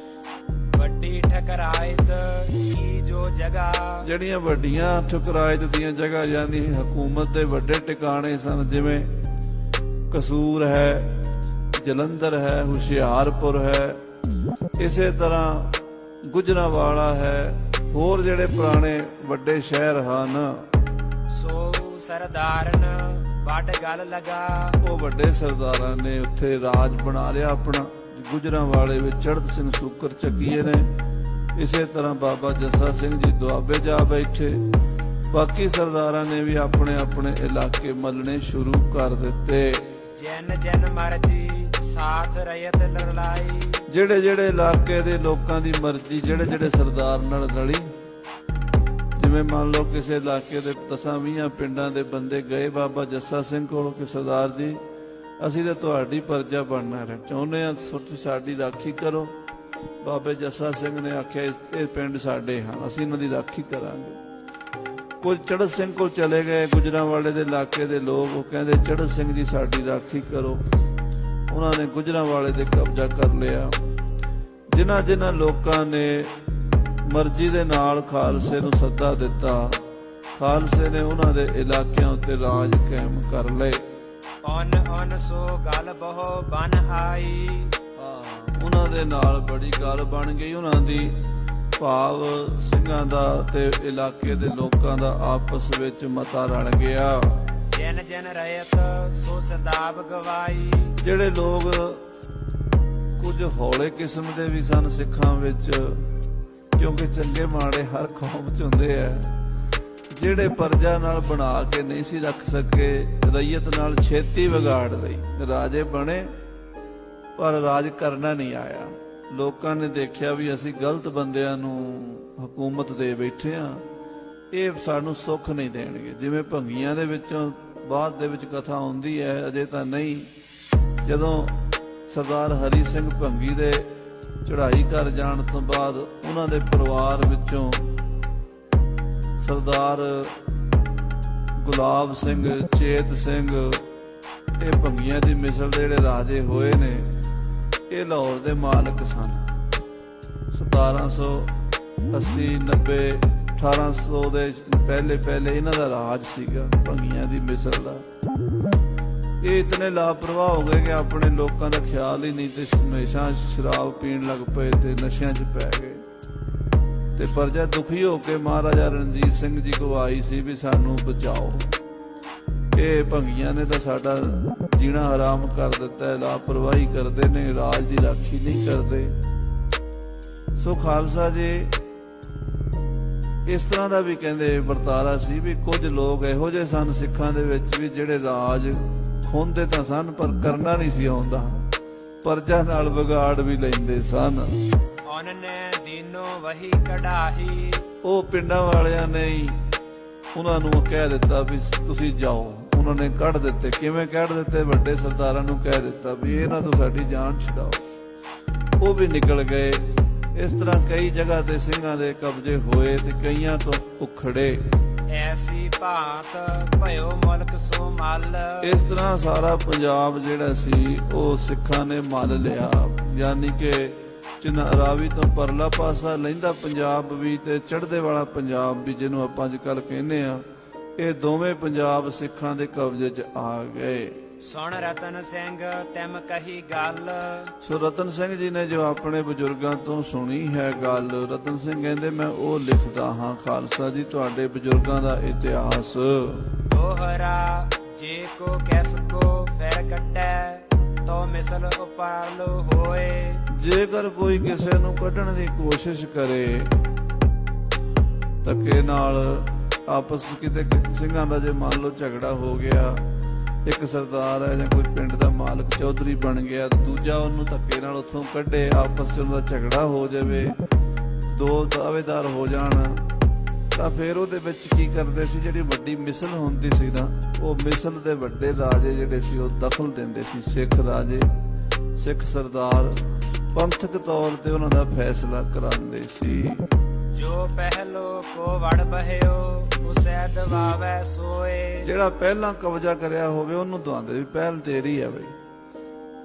ਵੱਡੀ ਠਕਰਾਇਤ ਕੀ ਜੋ ਜਗ੍ਹਾ, ਜਿਹੜੀਆਂ ਵੱਡੀਆਂ ਠਕਰਾਇਤ ਦੀਆਂ ਜਗ੍ਹਾ ਯਾਨੀ ਹਕੂਮਤ ਦੇ ਵੱਡੇ ਟਿਕਾਣੇ ਸਨ, ਜਿਵੇਂ ਕਸੂਰ ਹੈ, ਜਲੰਧਰ ਹੈ, ਹੁਸ਼ਿਆਰਪੁਰ ਹੈ, ਇਸੇ ਤਰ੍ਹਾਂ ਗੁਜਰਾਂਵਾਲਾ ਹੈ, ਹੋਰ ਜਿਹੜੇ ਪੁਰਾਣੇ ਵੱਡੇ ਸ਼ਹਿਰ ਹਨ। ਸੋ ਸਰਦਾਰਨ ਵੱਡ ਗੱਲ ਲਗਾ, ਉਹ ਵੱਡੇ ਸਰਦਾਰਾਂ ਨੇ ਉੱਥੇ ਰਾਜ ਬਣਾ ਲਿਆ ਆਪਣਾ। ਗੁਜਰਾਂਵਾਲੇ ਵਿੱਚ ਚੜ੍ਹਤ ਸਿੰਘ ਸੂਕਰ ਚੱਕੀਏ ਨੇ, ਇਸੇ ਤਰ੍ਹਾਂ ਬਾਬਾ ਜੱਸਾ ਸਿੰਘ ਜੀ ਦੁਆਬੇ ਜਾ ਬੈਠੇ। ਬਾਕੀ ਸਰਦਾਰਾਂ ਨੇ ਵੀ ਆਪਣੇ ਆਪਣੇ ਇਲਾਕੇ ਮੱਲਣੇ ਸ਼ੁਰੂ ਕਰ ਦਿੱਤੇ। ਜਨ ਜਨ ਮਰਜੀ ਸਾਥ ਰੈयत ਲੜਾਈ, ਜਿਹੜੇ ਜਿਹੜੇ ਇਲਾਕੇ ਦੇ ਲੋਕਾਂ ਦੀ ਮਰਜ਼ੀ ਜਿਹੜੇ ਜਿਹੜੇ ਸਰਦਾਰ ਨਾਲ ਰਲੀ। ਜਿਵੇਂ ਮੰਨ ਲਓ ਕਿਸੇ ਇਲਾਕੇ ਦੇ 10-20 ਪਿੰਡਾਂ ਦੇ ਬੰਦੇ ਗਏ ਬਾਬਾ ਜੱਸਾ ਸਿੰਘ ਕੋਲ ਕਿ ਸਰਦਾਰ ਜੀ ਅਸੀਂ ਤਾਂ ਤੁਹਾਡੀ ਪਰਜਾ ਬਣਨਾ ਚਾਹੁੰਦੇ ਹਾਂ, ਤੁਸੀਂ ਸਾਡੀ ਰਾਖੀ ਕਰੋ। ਬਾਬੇ ਜੱਸਾ ਸਿੰਘ ਨੇ ਆਖਿਆ ਇਹ ਪਿੰਡ ਸਾਡੇ ਹਨ, ਅਸੀਂ ਇਹਨਾਂ ਦੀ ਰਾਖੀ ਕਰਾਂਗੇ। ਕੁਝ ਚੜ੍ਹਤ ਸਿੰਘ ਕੋਲ ਚਲੇ ਗਏ, ਗੁਜਰਾਂਵਾਲੇ ਦੇ ਇਲਾਕੇ ਦੇ ਲੋਕ। ਉਹ ਕਹਿੰਦੇ ਚੜ੍ਹਤ ਸਿੰਘ ਜੀ ਸਾਡੀ ਰਾਖੀ ਕਰੋ। ਉਹਨਾਂ ਨੇ ਗੁਜਰਾਂਵਾਲੇ ਦੇ ਕਬਜ਼ਾ ਕਰ ਲਿਆ। ਜਿਨ੍ਹਾਂ ਜਿਨ੍ਹਾਂ ਲੋਕਾਂ ਨੇ ਮਰਜ਼ੀ ਦੇ ਨਾਲ ਖਾਲਸੇ ਨੂੰ ਸੱਦਾ ਦਿੱਤਾ, ਖਾਲਸੇ ਨੇ ਉਹਨਾਂ ਦੇ ਇਲਾਕਿਆਂ ਉੱਤੇ ਰਾਜ ਕਾਇਮ ਕਰ ਲਏ। ਅਨ ਸੋ ਗੱਲ ਬਹੁ ਬਨ ਆਈ। ਉਹਨਾਂ ਦੇ ਨਾਲ ਬੜੀ ਗੱਲ ਬਣ ਗਈ। ਉਹਨਾਂ ਦੀ ਭਾਵ ਸਿੰਘਾਂ ਦਾ ਤੇ ਇਲਾਕੇ ਦੇ ਲੋਕਾਂ ਦਾ ਆਪਸ ਵਿੱਚ ਮਤਾ ਰਲ ਗਿਆ। ਜਨ ਜਨ ਰਹਿਤ ਸੋ ਸਦਾਬ ਗਵਾਈ। ਜਿਹੜੇ ਲੋਕ ਕੁਝ ਹੌਲੇ ਕਿਸਮ ਦੇ ਵੀ ਸਨ ਸਿੱਖਾਂ ਵਿੱਚ, ਕਿਉਂਕਿ ਚੰਗੇ ਮਾੜੇ ਹਰ ਕੌਮ ਚ ਹੁੰਦੇ ਆ, ਜਿਹੜੇ ਪਰਜਾ ਨਾਲ ਬਣਾ ਕੇ ਨਹੀਂ ਸੀ ਰੱਖ ਸਕੇ, ਰਈਅਤ ਨਾਲ ਛੇਤੀ ਵਿਗਾੜ ਲਈ। ਰਾਜੇ ਬਣੇ ਪਰ ਰਾਜ ਕਰਨਾ ਨਹੀਂ ਆਇਆ। ਲੋਕਾਂ ਨੇ ਦੇਖਿਆ ਵੀ ਅਸੀਂ ਗਲਤ ਬੰਦਿਆਂ ਨੂੰ ਹਕੂਮਤ ਦੇ ਬੈਠੇ ਆ, ਇਹ ਸਾਨੂੰ ਸੁੱਖ ਨਹੀਂ ਦੇਣਗੇ। ਜਿਵੇਂ ਭੰਗੀਆਂ ਦੇ ਵਿੱਚੋਂ ਬਾਅਦ ਦੇ ਵਿੱਚ ਕਥਾ ਆਉਂਦੀ ਹੈ, ਅਜੇ ਤਾਂ ਨਹੀਂ, ਜਦੋਂ ਸਰਦਾਰ ਹਰੀ ਸਿੰਘ ਭੰਗੀ ਦੇ ਚੜ੍ਹਾਈ ਕਰ ਜਾਣ ਤੋਂ ਬਾਅਦ ਉਹਨਾਂ ਦੇ ਪਰਿਵਾਰ ਵਿੱਚੋਂ ਸਰਦਾਰ ਗੁਲਾਬ ਸਿੰਘ, ਚੇਤ ਸਿੰਘ, ਇਹ ਭੰਗੀਆਂ ਦੀ ਮਿਸਲ ਦੇ ਜਿਹੜੇ ਰਾਜੇ ਹੋਏ ਨੇ, ਇਹ ਲਾਹੌਰ ਦੇ ਮਾਲਕ ਸਨ। 1780, 90, 1800 ਦੇ ਪਹਿਲੇ ਇਹਨਾਂ ਦਾ ਰਾਜ ਸੀਗਾ ਭੰਗੀਆਂ ਦੀ ਮਿਸਲ ਦਾ। ਇਹ ਇਤਨੇ ਲਾਪਰਵਾਹ ਹੋ ਗਏ ਕਿ ਆਪਣੇ ਲੋਕਾਂ ਦਾ ਖਿਆਲ ਹੀ ਨਹੀਂ, ਤੇ ਹਮੇਸ਼ਾ ਸ਼ਰਾਬ ਪੀਣ ਲੱਗ ਪਏ ਤੇ ਨਸ਼ਿਆਂ 'ਚ ਪੈ ਗਏ। ਤੇ ਪਰਜਾ ਦੁਖੀ ਹੋ ਕੇ ਮਹਾਰਾਜਾ ਰਣਜੀਤ ਸਿੰਘ ਜੀ ਕੋਲ ਆਈ ਸੀ ਵੀ ਸਾਨੂੰ ਬਚਾਓ, ਇਹ ਭੰਗੀਆਂ ਨੇ ਤਾਂ ਸਾਡਾ ਜੀਣਾ ਹਰਾਮ ਕਰ ਦਿੱਤਾ ਹੈ, ਲਾਪਰਵਾਹੀ ਕਰਦੇ ਨੇ, ਰਾਜ ਦੀ ਰਾਖੀ ਨਹੀਂ ਕਰਦੇ। ਸੋ ਖਾਲਸਾ ਜੀ ਇਸ ਤਰ੍ਹਾਂ ਦਾ ਵੀ ਕਹਿੰਦੇ ਵਰਤਾਰਾ ਸੀ ਵੀ ਕੁਝ ਲੋਕ ਇਹੋ ਜਿਹੇ ਸਨ ਸਿੱਖਾਂ ਦੇ ਵਿੱਚ ਵੀ ਜਿਹੜੇ ਰਾਜ ਖੋਂਦੇ ਤਾਂ ਸਨ ਪਰ ਕਰਨਾ ਨਹੀਂ ਸੀ ਆਉਂਦਾ, ਪਰਜਾ ਨਾਲ ਵਿਗਾੜ ਵੀ ਲੈਂਦੇ ਸਨ। ਵਹੀ ਕਢਾਹੀ। ਉਹ ਪਿੰਡਾਂ ਵਾਲਿਆਂ ਨੇ ਹੀ ਉਹਨਾਂ ਨੂੰ ਕਹਿ ਦਿੱਤਾ ਵੀ ਤੁਸੀਂ ਜਾਓ। ਉਹਨਾਂ ਨੇ ਕੱਢ ਦਿੱਤੇ। ਕਿਵੇਂ ਕੱਢ ਦਿੱਤੇ? ਵੱਡੇ ਸਰਦਾਰਾਂ ਨੂੰ ਕਹਿ ਦਿੱਤਾ ਵੀ ਇਹਨਾਂ ਤੋਂ ਸਾਡੀ ਜਾਨ ਛਡਾਓ। ਉਹ ਵੀ ਨਿਕਲ ਗਏ। ਇਸ ਤਰ੍ਹਾਂ ਕਈ ਜਗ੍ਹਾ ਤੇ ਸਿੰਘਾਂ ਦੇ ਕਬਜ਼ੇ ਹੋਏ ਤੇ ਕਈਆਂ ਤੋਂ ਉਖੜੇ। ਐਸੀ ਭਾਂਤ ਭਇਓ ਮੁਲਕ ਸੋ ਮੱਲ। ਇਸ ਤਰ੍ਹਾਂ ਸਾਰਾ ਪੰਜਾਬ ਜਿਹੜਾ ਸੀ ਉਹ ਸਿੱਖਾਂ ਨੇ ਮੱਲ ਲਿਆ। ਯਾਨੀ ਕਿ ਰਾਵੀ ਤੋਂ ਪਰਲਾ ਪਾਸਾ ਲਹਿੰਦਾ ਪੰਜਾਬ ਵੀ ਤੇ ਚੜ੍ਹਦੇ ਵਾਲਾ ਪੰਜਾਬ ਵੀ, ਜਿਹਨੂੰ ਆਪਾਂ ਅੱਜ ਕੱਲ੍ਹ ਕਹਿੰਦੇ ਆ, ਇਹ ਦੋਵੇਂ ਪੰਜਾਬ ਸਿੱਖਾਂ ਦੇ ਕਬਜ਼ੇ 'ਚ ਆ ਗਏ। ਸੁਣ ਰਤਨ ਸਿੰਘ ਤਿਮ ਕਹੀ ਗੱਲ। ਸੋ ਰਤਨ ਸਿੰਘ ਜੀ ਨੇ ਜੋ ਆਪਣੇ ਬਜ਼ੁਰਗਾਂ ਤੋਂ ਸੁਣੀ ਹੈ ਗੱਲ, ਰਤਨ ਸਿੰਘ ਕਹਿੰਦੇ ਮੈਂ ਉਹ ਲਿਖਦਾ ਹਾਂ ਖਾਲਸਾ ਜੀ ਤੁਹਾਡੇ ਬਜ਼ੁਰਗਾਂ ਦਾ ਇਤਿਹਾਸ। ਦੋਹਰਾ ਜੇ ਕੋ ਕੈਸ ਕੋ ਫੇਰ ਕੱਟੈ ਤੋ ਮਿਸਲ ਉਪਾਲ ਹੋਏ। ਜੇਕਰ ਕੋਈ ਕਿਸੇ ਨੂੰ ਕੱਢਣ ਦੀ ਕੋਸ਼ਿਸ਼ ਕਰੇ ਧੱਕੇ ਨਾਲ, ਆਪਸ ਕਿਤੇ ਸਿੰਘਾਂ ਦਾ ਜੇ ਮੰਨ ਲਓ ਝਗੜਾ ਹੋ ਗਿਆ, ਇੱਕ ਸਰਦਾਰ ਹੈ ਜਾਂ ਕੋਈ ਪਿੰਡ ਦਾ ਮਾਲਕ ਚੌਧਰੀ ਬਣ ਗਿਆ, ਦੂਜਾ ਉਹਨੂੰ ਧੱਕੇ ਨਾਲ ਉੱਥੋਂ ਕੱਢੇ, ਆਪਸ 'ਚ ਉਹਦਾ ਝਗੜਾ ਹੋ ਜਾਵੇ, ਦੋ ਦਾਅਵੇਦਾਰ ਹੋ ਜਾਣ, ਤਾਂ ਫਿਰ ਉਹਦੇ ਵਿੱਚ ਕੀ ਕਰਦੇ ਸੀ, ਜਿਹੜੀ ਵੱਡੀ ਮਿਸਲ ਹੁੰਦੀ ਸੀ ਨਾ, ਉਹ ਮਿਸਲ ਦੇ ਵੱਡੇ ਰਾਜੇ ਜਿਹੜੇ ਸੀ ਉਹ ਦਖਲ ਦਿੰਦੇ ਸੀ। ਸਿੱਖ ਰਾਜੇ, ਸਿੱਖ ਸਰਦਾਰ ਪੰਥਕ ਤੌਰ ਤੇ ਉਹਨਾਂ ਦਾ ਫੈਸਲਾ ਕਰਾਉਂਦੇ ਸੀ। ਜੋ ਪਹਿਲੋ ਕੋ ਵੜ ਬਹਿਓ ਉਸੈ ਦਵਾਵੈ ਸੋਏ। ਜਿਹੜਾ ਪਹਿਲਾਂ ਕਬਜ਼ਾ ਕਰਿਆ ਹੋਵੇ ਉਹਨੂੰ ਦਵਾਉਂਦੇ ਵੀ ਪਹਿਲ ਤੇਰੀ ਹੈ ਬਈ।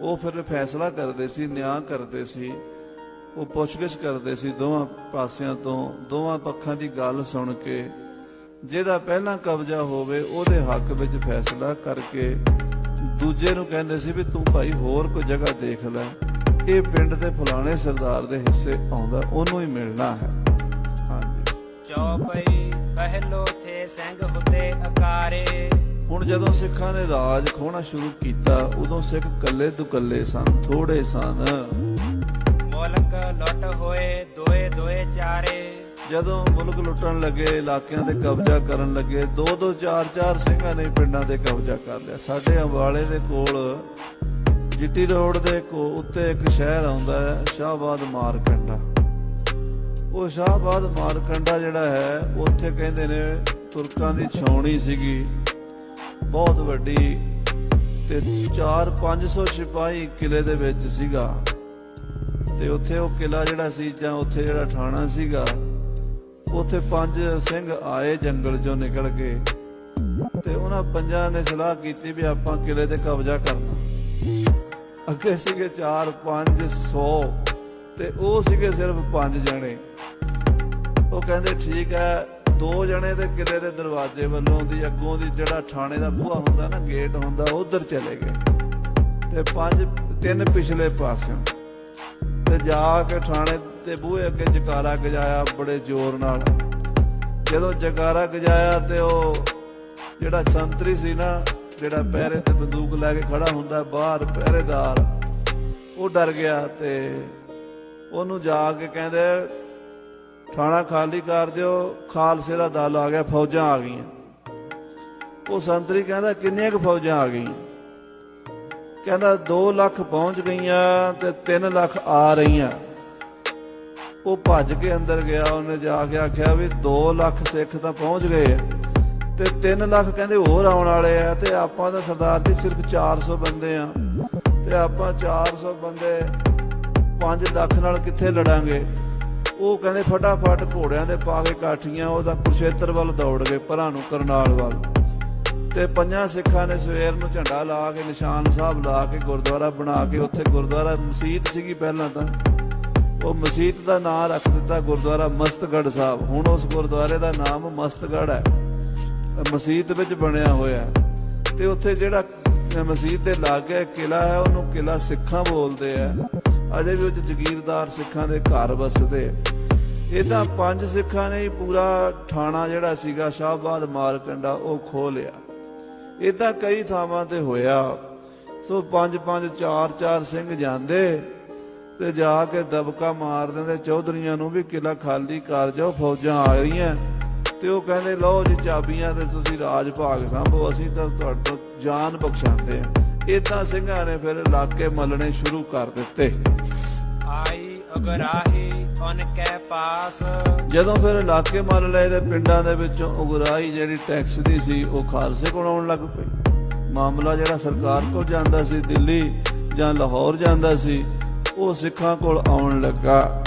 ਉਹ ਫਿਰ ਫੈਸਲਾ ਕਰਦੇ ਸੀ, ਨਿਆਂ ਕਰਦੇ ਸੀ, ਉਹ ਪੁੱਛਗਿੱਛ ਕਰਦੇ ਸੀ ਦੋਵਾਂ ਪਾਸਿਆਂ ਤੋਂ, ਦੋਵਾਂ ਪੱਖਾਂ ਦੀ ਗੱਲ ਸੁਣ ਕੇ ਜਿਹਦਾ ਪਹਿਲਾਂ ਕਬਜ਼ਾ ਹੋਵੇ ਉਹਦੇ ਹੱਕ ਵਿੱਚ ਫੈਸਲਾ ਕਰਕੇ ਦੂਜੇ ਨੂੰ ਕਹਿੰਦੇ ਸੀ ਵੀ ਤੂੰ ਭਾਈ ਹੋਰ ਕੋਈ ਜਗ੍ਹਾ ਦੇਖ ਲੈ, ਇਹ ਪਿੰਡ ਦੇ ਫਲਾਣੇ ਸਰਦਾਰ ਦੇ ਹਿੱਸੇ ਆਉਂਦਾ, ਉਹਨੂੰ ਹੀ ਮਿਲਣਾ ਹੈ। ਹਾਂਜੀ। ਚੌਪਈ ਪਹਿਲੋ ਥੇ ਸਿੰਘ ਹੁਤੇ ਅਕਾਰੇ। ਹੁਣ ਜਦੋਂ ਸਿੱਖਾਂ ਨੇ ਰਾਜ ਖੋਹਣਾ ਸ਼ੁਰੂ ਕੀਤਾ ਉਦੋਂ ਸਿੱਖ ਕੱਲੇ ਦੁਕੱਲੇ ਸਨ, ਥੋੜੇ ਸਨ। ਮੁਲਕ ਲੁੱਟ ਹੋਏ ਦੋਏ ਦੋਏ ਚਾਰੇ। ਜਦੋਂ ਮੁਲਕ ਲੁੱਟਣ ਲੱਗੇ, ਇਲਾਕਿਆਂ ਤੇ ਕਬਜ਼ਾ ਕਰਨ ਲੱਗੇ, ਦੋ ਦੋ ਚਾਰ ਚਾਰ ਸਿੰਘਾਂ ਨੇ ਪਿੰਡਾਂ ਤੇ ਕਬਜ਼ਾ ਕਰ ਲਿਆ। ਸਾਡੇ ਅੰਬਾਲੇ ਦੇ ਕੋਲ ਜਿੱਟੀ ਰੋਡ ਦੇ ਉੱਤੇ ਇੱਕ ਸ਼ਹਿਰ ਆਉਂਦਾ ਹੈ ਸ਼ਾਹਬਾਦ ਮਾਰਕੰਡਾ। ਉਹ ਸ਼ਾਹਬਾਦ ਮਾਰਕੰਡਾ ਜਿਹੜਾ ਹੈ ਉੱਥੇ ਕਹਿੰਦੇ ਨੇ ਤੁਰਕਾਂ ਦੀ ਛਾਉਣੀ ਸੀਗੀ ਬਹੁਤ ਵੱਡੀ, ਤੇ 400-500 ਸਿਪਾਹੀ ਕਿਲੇ ਦੇ ਵਿੱਚ ਸੀਗਾ, ਤੇ ਉੱਥੇ ਉਹ ਕਿਲਾ ਜਿਹੜਾ ਸੀ ਜਾਂ ਉੱਥੇ ਜਿਹੜਾ ਠਾਣਾ ਸੀਗਾ, ਉੱਥੇ 5 ਸਿੰਘ ਆਏ ਜੰਗਲ ਚੋਂ ਨਿਕਲ ਕੇ, ਤੇ ਉਹਨਾਂ 5 ਨੇ ਸਲਾਹ ਕੀਤੀ ਵੀ ਆਪਾਂ ਕਿਲੇ ਤੇ ਕਬਜ਼ਾ ਕਰਨਾ। ਅੱਗੇ ਸੀਗੇ 4, 5, 100 ਤੇ ਉਹ ਸੀਗੇ ਸਿਰਫ 5 ਜਣੇ। ਉਹ ਕਹਿੰਦੇ ਠੀਕ ਹੈ, 2 ਜਣੇ ਤੇ ਕਿਲੇ ਦੇ ਦਰਵਾਜ਼ੇ ਵੱਲੋਂ ਦੀ ਅੱਗੋਂ ਦੀ ਜਿਹੜਾ ਠਾਣੇ ਦਾ ਬੂਹਾ ਹੁੰਦਾ ਨਾ, ਗੇਟ ਹੁੰਦਾ, ਉਧਰ ਚਲੇ ਗਏ ਤੇ 3 ਪਿਛਲੇ ਪਾਸਿਓਂ, ਤੇ ਜਾ ਕੇ ਠਾਣੇ ਤੇ ਬੂਹੇ ਅੱਗੇ ਜਕਾਰਾ ਗਜਾਇਆ ਬੜੇ ਜ਼ੋਰ ਨਾਲ। ਜਦੋਂ ਜਕਾਰਾ ਗਜਾਇਆ ਤੇ ਉਹ ਜਿਹੜਾ ਸੰਤਰੀ ਸੀ ਨਾ, ਜਿਹੜਾ ਪਹਿਰੇ ਤੇ ਬੰਦੂਕ ਲੈ ਕੇ ਖੜਾ ਹੁੰਦਾ ਬਾਹਰ ਪਹਿਰੇਦਾਰ, ਉਹ ਡਰ ਗਿਆ ਤੇ ਉਹਨੂੰ ਜਾ ਕੇ ਕਹਿੰਦੇ ਠਾਣਾ ਖਾਲੀ ਕਰ ਦਿਓ, ਖਾਲਸੇ ਦਾ ਦਲ ਆ ਗਿਆ, ਫੌਜਾਂ ਆ ਗਈਆਂ। ਉਹ ਸੰਤਰੀ ਕਹਿੰਦਾ ਕਿੰਨੀਆਂ ਕੁ ਫੌਜਾਂ ਆ ਗਈਆਂ? ਕਹਿੰਦਾ 2 ਲੱਖ ਪਹੁੰਚ ਗਈਆਂ ਤੇ 3 ਲੱਖ ਆ ਰਹੀਆਂ। ਉਹ ਭੱਜ ਕੇ ਅੰਦਰ ਗਿਆ, ਉਹਨੇ ਜਾ ਕੇ ਆਖਿਆ ਵੀ 2 ਲੱਖ ਸਿੱਖ ਤਾਂ ਪਹੁੰਚ ਗਏ ਤੇ 3 ਲੱਖ ਕਹਿੰਦੇ ਹੋਰ ਆਉਣ ਵਾਲੇ ਆ, ਤੇ ਆਪਾਂ ਤਾਂ ਸਰਦਾਰ ਜੀ ਸਿਰਫ 400 ਬੰਦੇ ਆ, ਤੇ ਆਪਾਂ 400 ਬੰਦੇ 5 ਲੱਖ ਨਾਲ ਕਿੱਥੇ ਲੜਾਂਗੇ? ਉਹ ਕਹਿੰਦੇ ਫਟਾਫਟ ਘੋੜਿਆਂ ਦੇ ਪਾ ਕੇ ਕਾਠੀਆਂ ਉਹਦਾ ਕੁਰਸ਼ੇਤਰ ਵੱਲ ਦੌੜ ਗਏ, ਭਰਾ ਨੂੰ ਕਰਨਾਲ ਵੱਲ। ਤੇ 5 ਸਿੱਖਾਂ ਨੇ ਸਵੇਰ ਨੂੰ ਝੰਡਾ ਲਾ ਕੇ, ਨਿਸ਼ਾਨ ਸਾਹਿਬ ਲਾ ਕੇ, ਗੁਰਦੁਆਰਾ ਬਣਾ ਕੇ, ਉੱਥੇ ਗੁਰਦੁਆਰਾ ਮਸੀਤ ਸੀਗੀ ਪਹਿਲਾਂ ਤਾਂ, ਉਹ ਮਸੀਤ ਦਾ ਨਾਂ ਰੱਖ ਦਿੱਤਾ ਗੁਰਦੁਆਰਾ ਮਸਤਗੜ੍ਹ ਸਾਹਿਬ। ਹੁਣ ਉਸ ਗੁਰਦੁਆਰੇ ਦਾ ਨਾਮ ਮਸਤਗੜ੍ਹ ਹੈ, ਮਸੀਤ ਵਿੱਚ ਬਣਿਆ ਹੋਇਆ। ਤੇ ਉੱਥੇ ਜਿਹੜਾ ਮਸੀਤ ਦੇ ਲਾਗੇ ਕਿਲਾ ਹੈ, ਉਹਨੂੰ ਕਿਲਾ ਸਿੱਖਾਂ ਬੋਲਦੇ ਆ। ਅਜੇ ਵੀ ਉਹ ਜਗੀਰਦਾਰ ਸਿੱਖਾਂ ਦੇ ਘਰ ਵਸਦੇ। ਇਹ ਤਾਂ 5 ਸਿੱਖਾਂ ਨੇ ਹੀ ਪੂਰਾ ਠਾਣਾ ਜਿਹੜਾ ਸੀਗਾ ਸ਼ਾਹਬਾਦ ਮਾਰਕੰਡਾ ਉਹ ਖੋਹ ਲਿਆ। ਇਹ ਤਾਂ ਕਈ ਥਾਵਾਂ ਤੇ ਹੋਇਆ। ਸੋ 5-5, 4-4 ਸਿੰਘ ਜਾਂਦੇ ਤੇ ਜਾ ਕੇ ਦਬਕਾ ਮਾਰ ਦਿੰਦੇ ਚੌਧਰੀਆਂ ਨੂੰ ਵੀ ਕਿਲਾ ਖਾਲੀ ਕਰ ਜਾਓ, ਫੌਜਾਂ ਆ ਰਹੀਆਂ। ਤੇ ਉਹ ਕਹਿੰਦੇ ਲਓ ਜੀ ਚਾਬੀਆਂ ਤੇ ਤੁਸੀਂ ਰਾਜ ਭਾਗ ਸੰਭੋ, ਅਸੀਂ ਤਾਂ ਤੁਹਾਡੇ ਤੋਂ ਜਾਨ ਬਖਸ਼ਾਉਂਦੇ ਆ। ਏਦਾਂ ਸਿੰਘਾਂ ਨੇ ਫਿਰ ਇਲਾਕੇ ਮੱਲਣੇ ਸ਼ੁਰੂ ਕਰ ਦਿੱਤੇ। ਆਈ ਉਗਰਾਹੀ ਉਨ ਕੈ ਪਾਸ, ਜਦੋਂ ਫਿਰ ਇਲਾਕੇ ਮੱਲ ਲਏ ਤੇ ਪਿੰਡਾਂ ਦੇ ਵਿੱਚੋਂ ਉਗਰਾਹੀ ਜਿਹੜੀ ਟੈਕਸ ਦੀ ਸੀ ਉਹ ਖਾਲਸੇ ਕੋਲ ਆਉਣ ਲੱਗ ਪਈ। ਮਾਮਲਾ ਜਿਹੜਾ ਸਰਕਾਰ ਕੋਲ ਜਾਂਦਾ ਸੀ, ਦਿੱਲੀ ਜਾਂ ਲਾਹੌਰ ਜਾਂਦਾ ਸੀ, ਉਹ ਸਿੱਖਾਂ ਕੋਲ ਆਉਣ ਲੱਗਾ।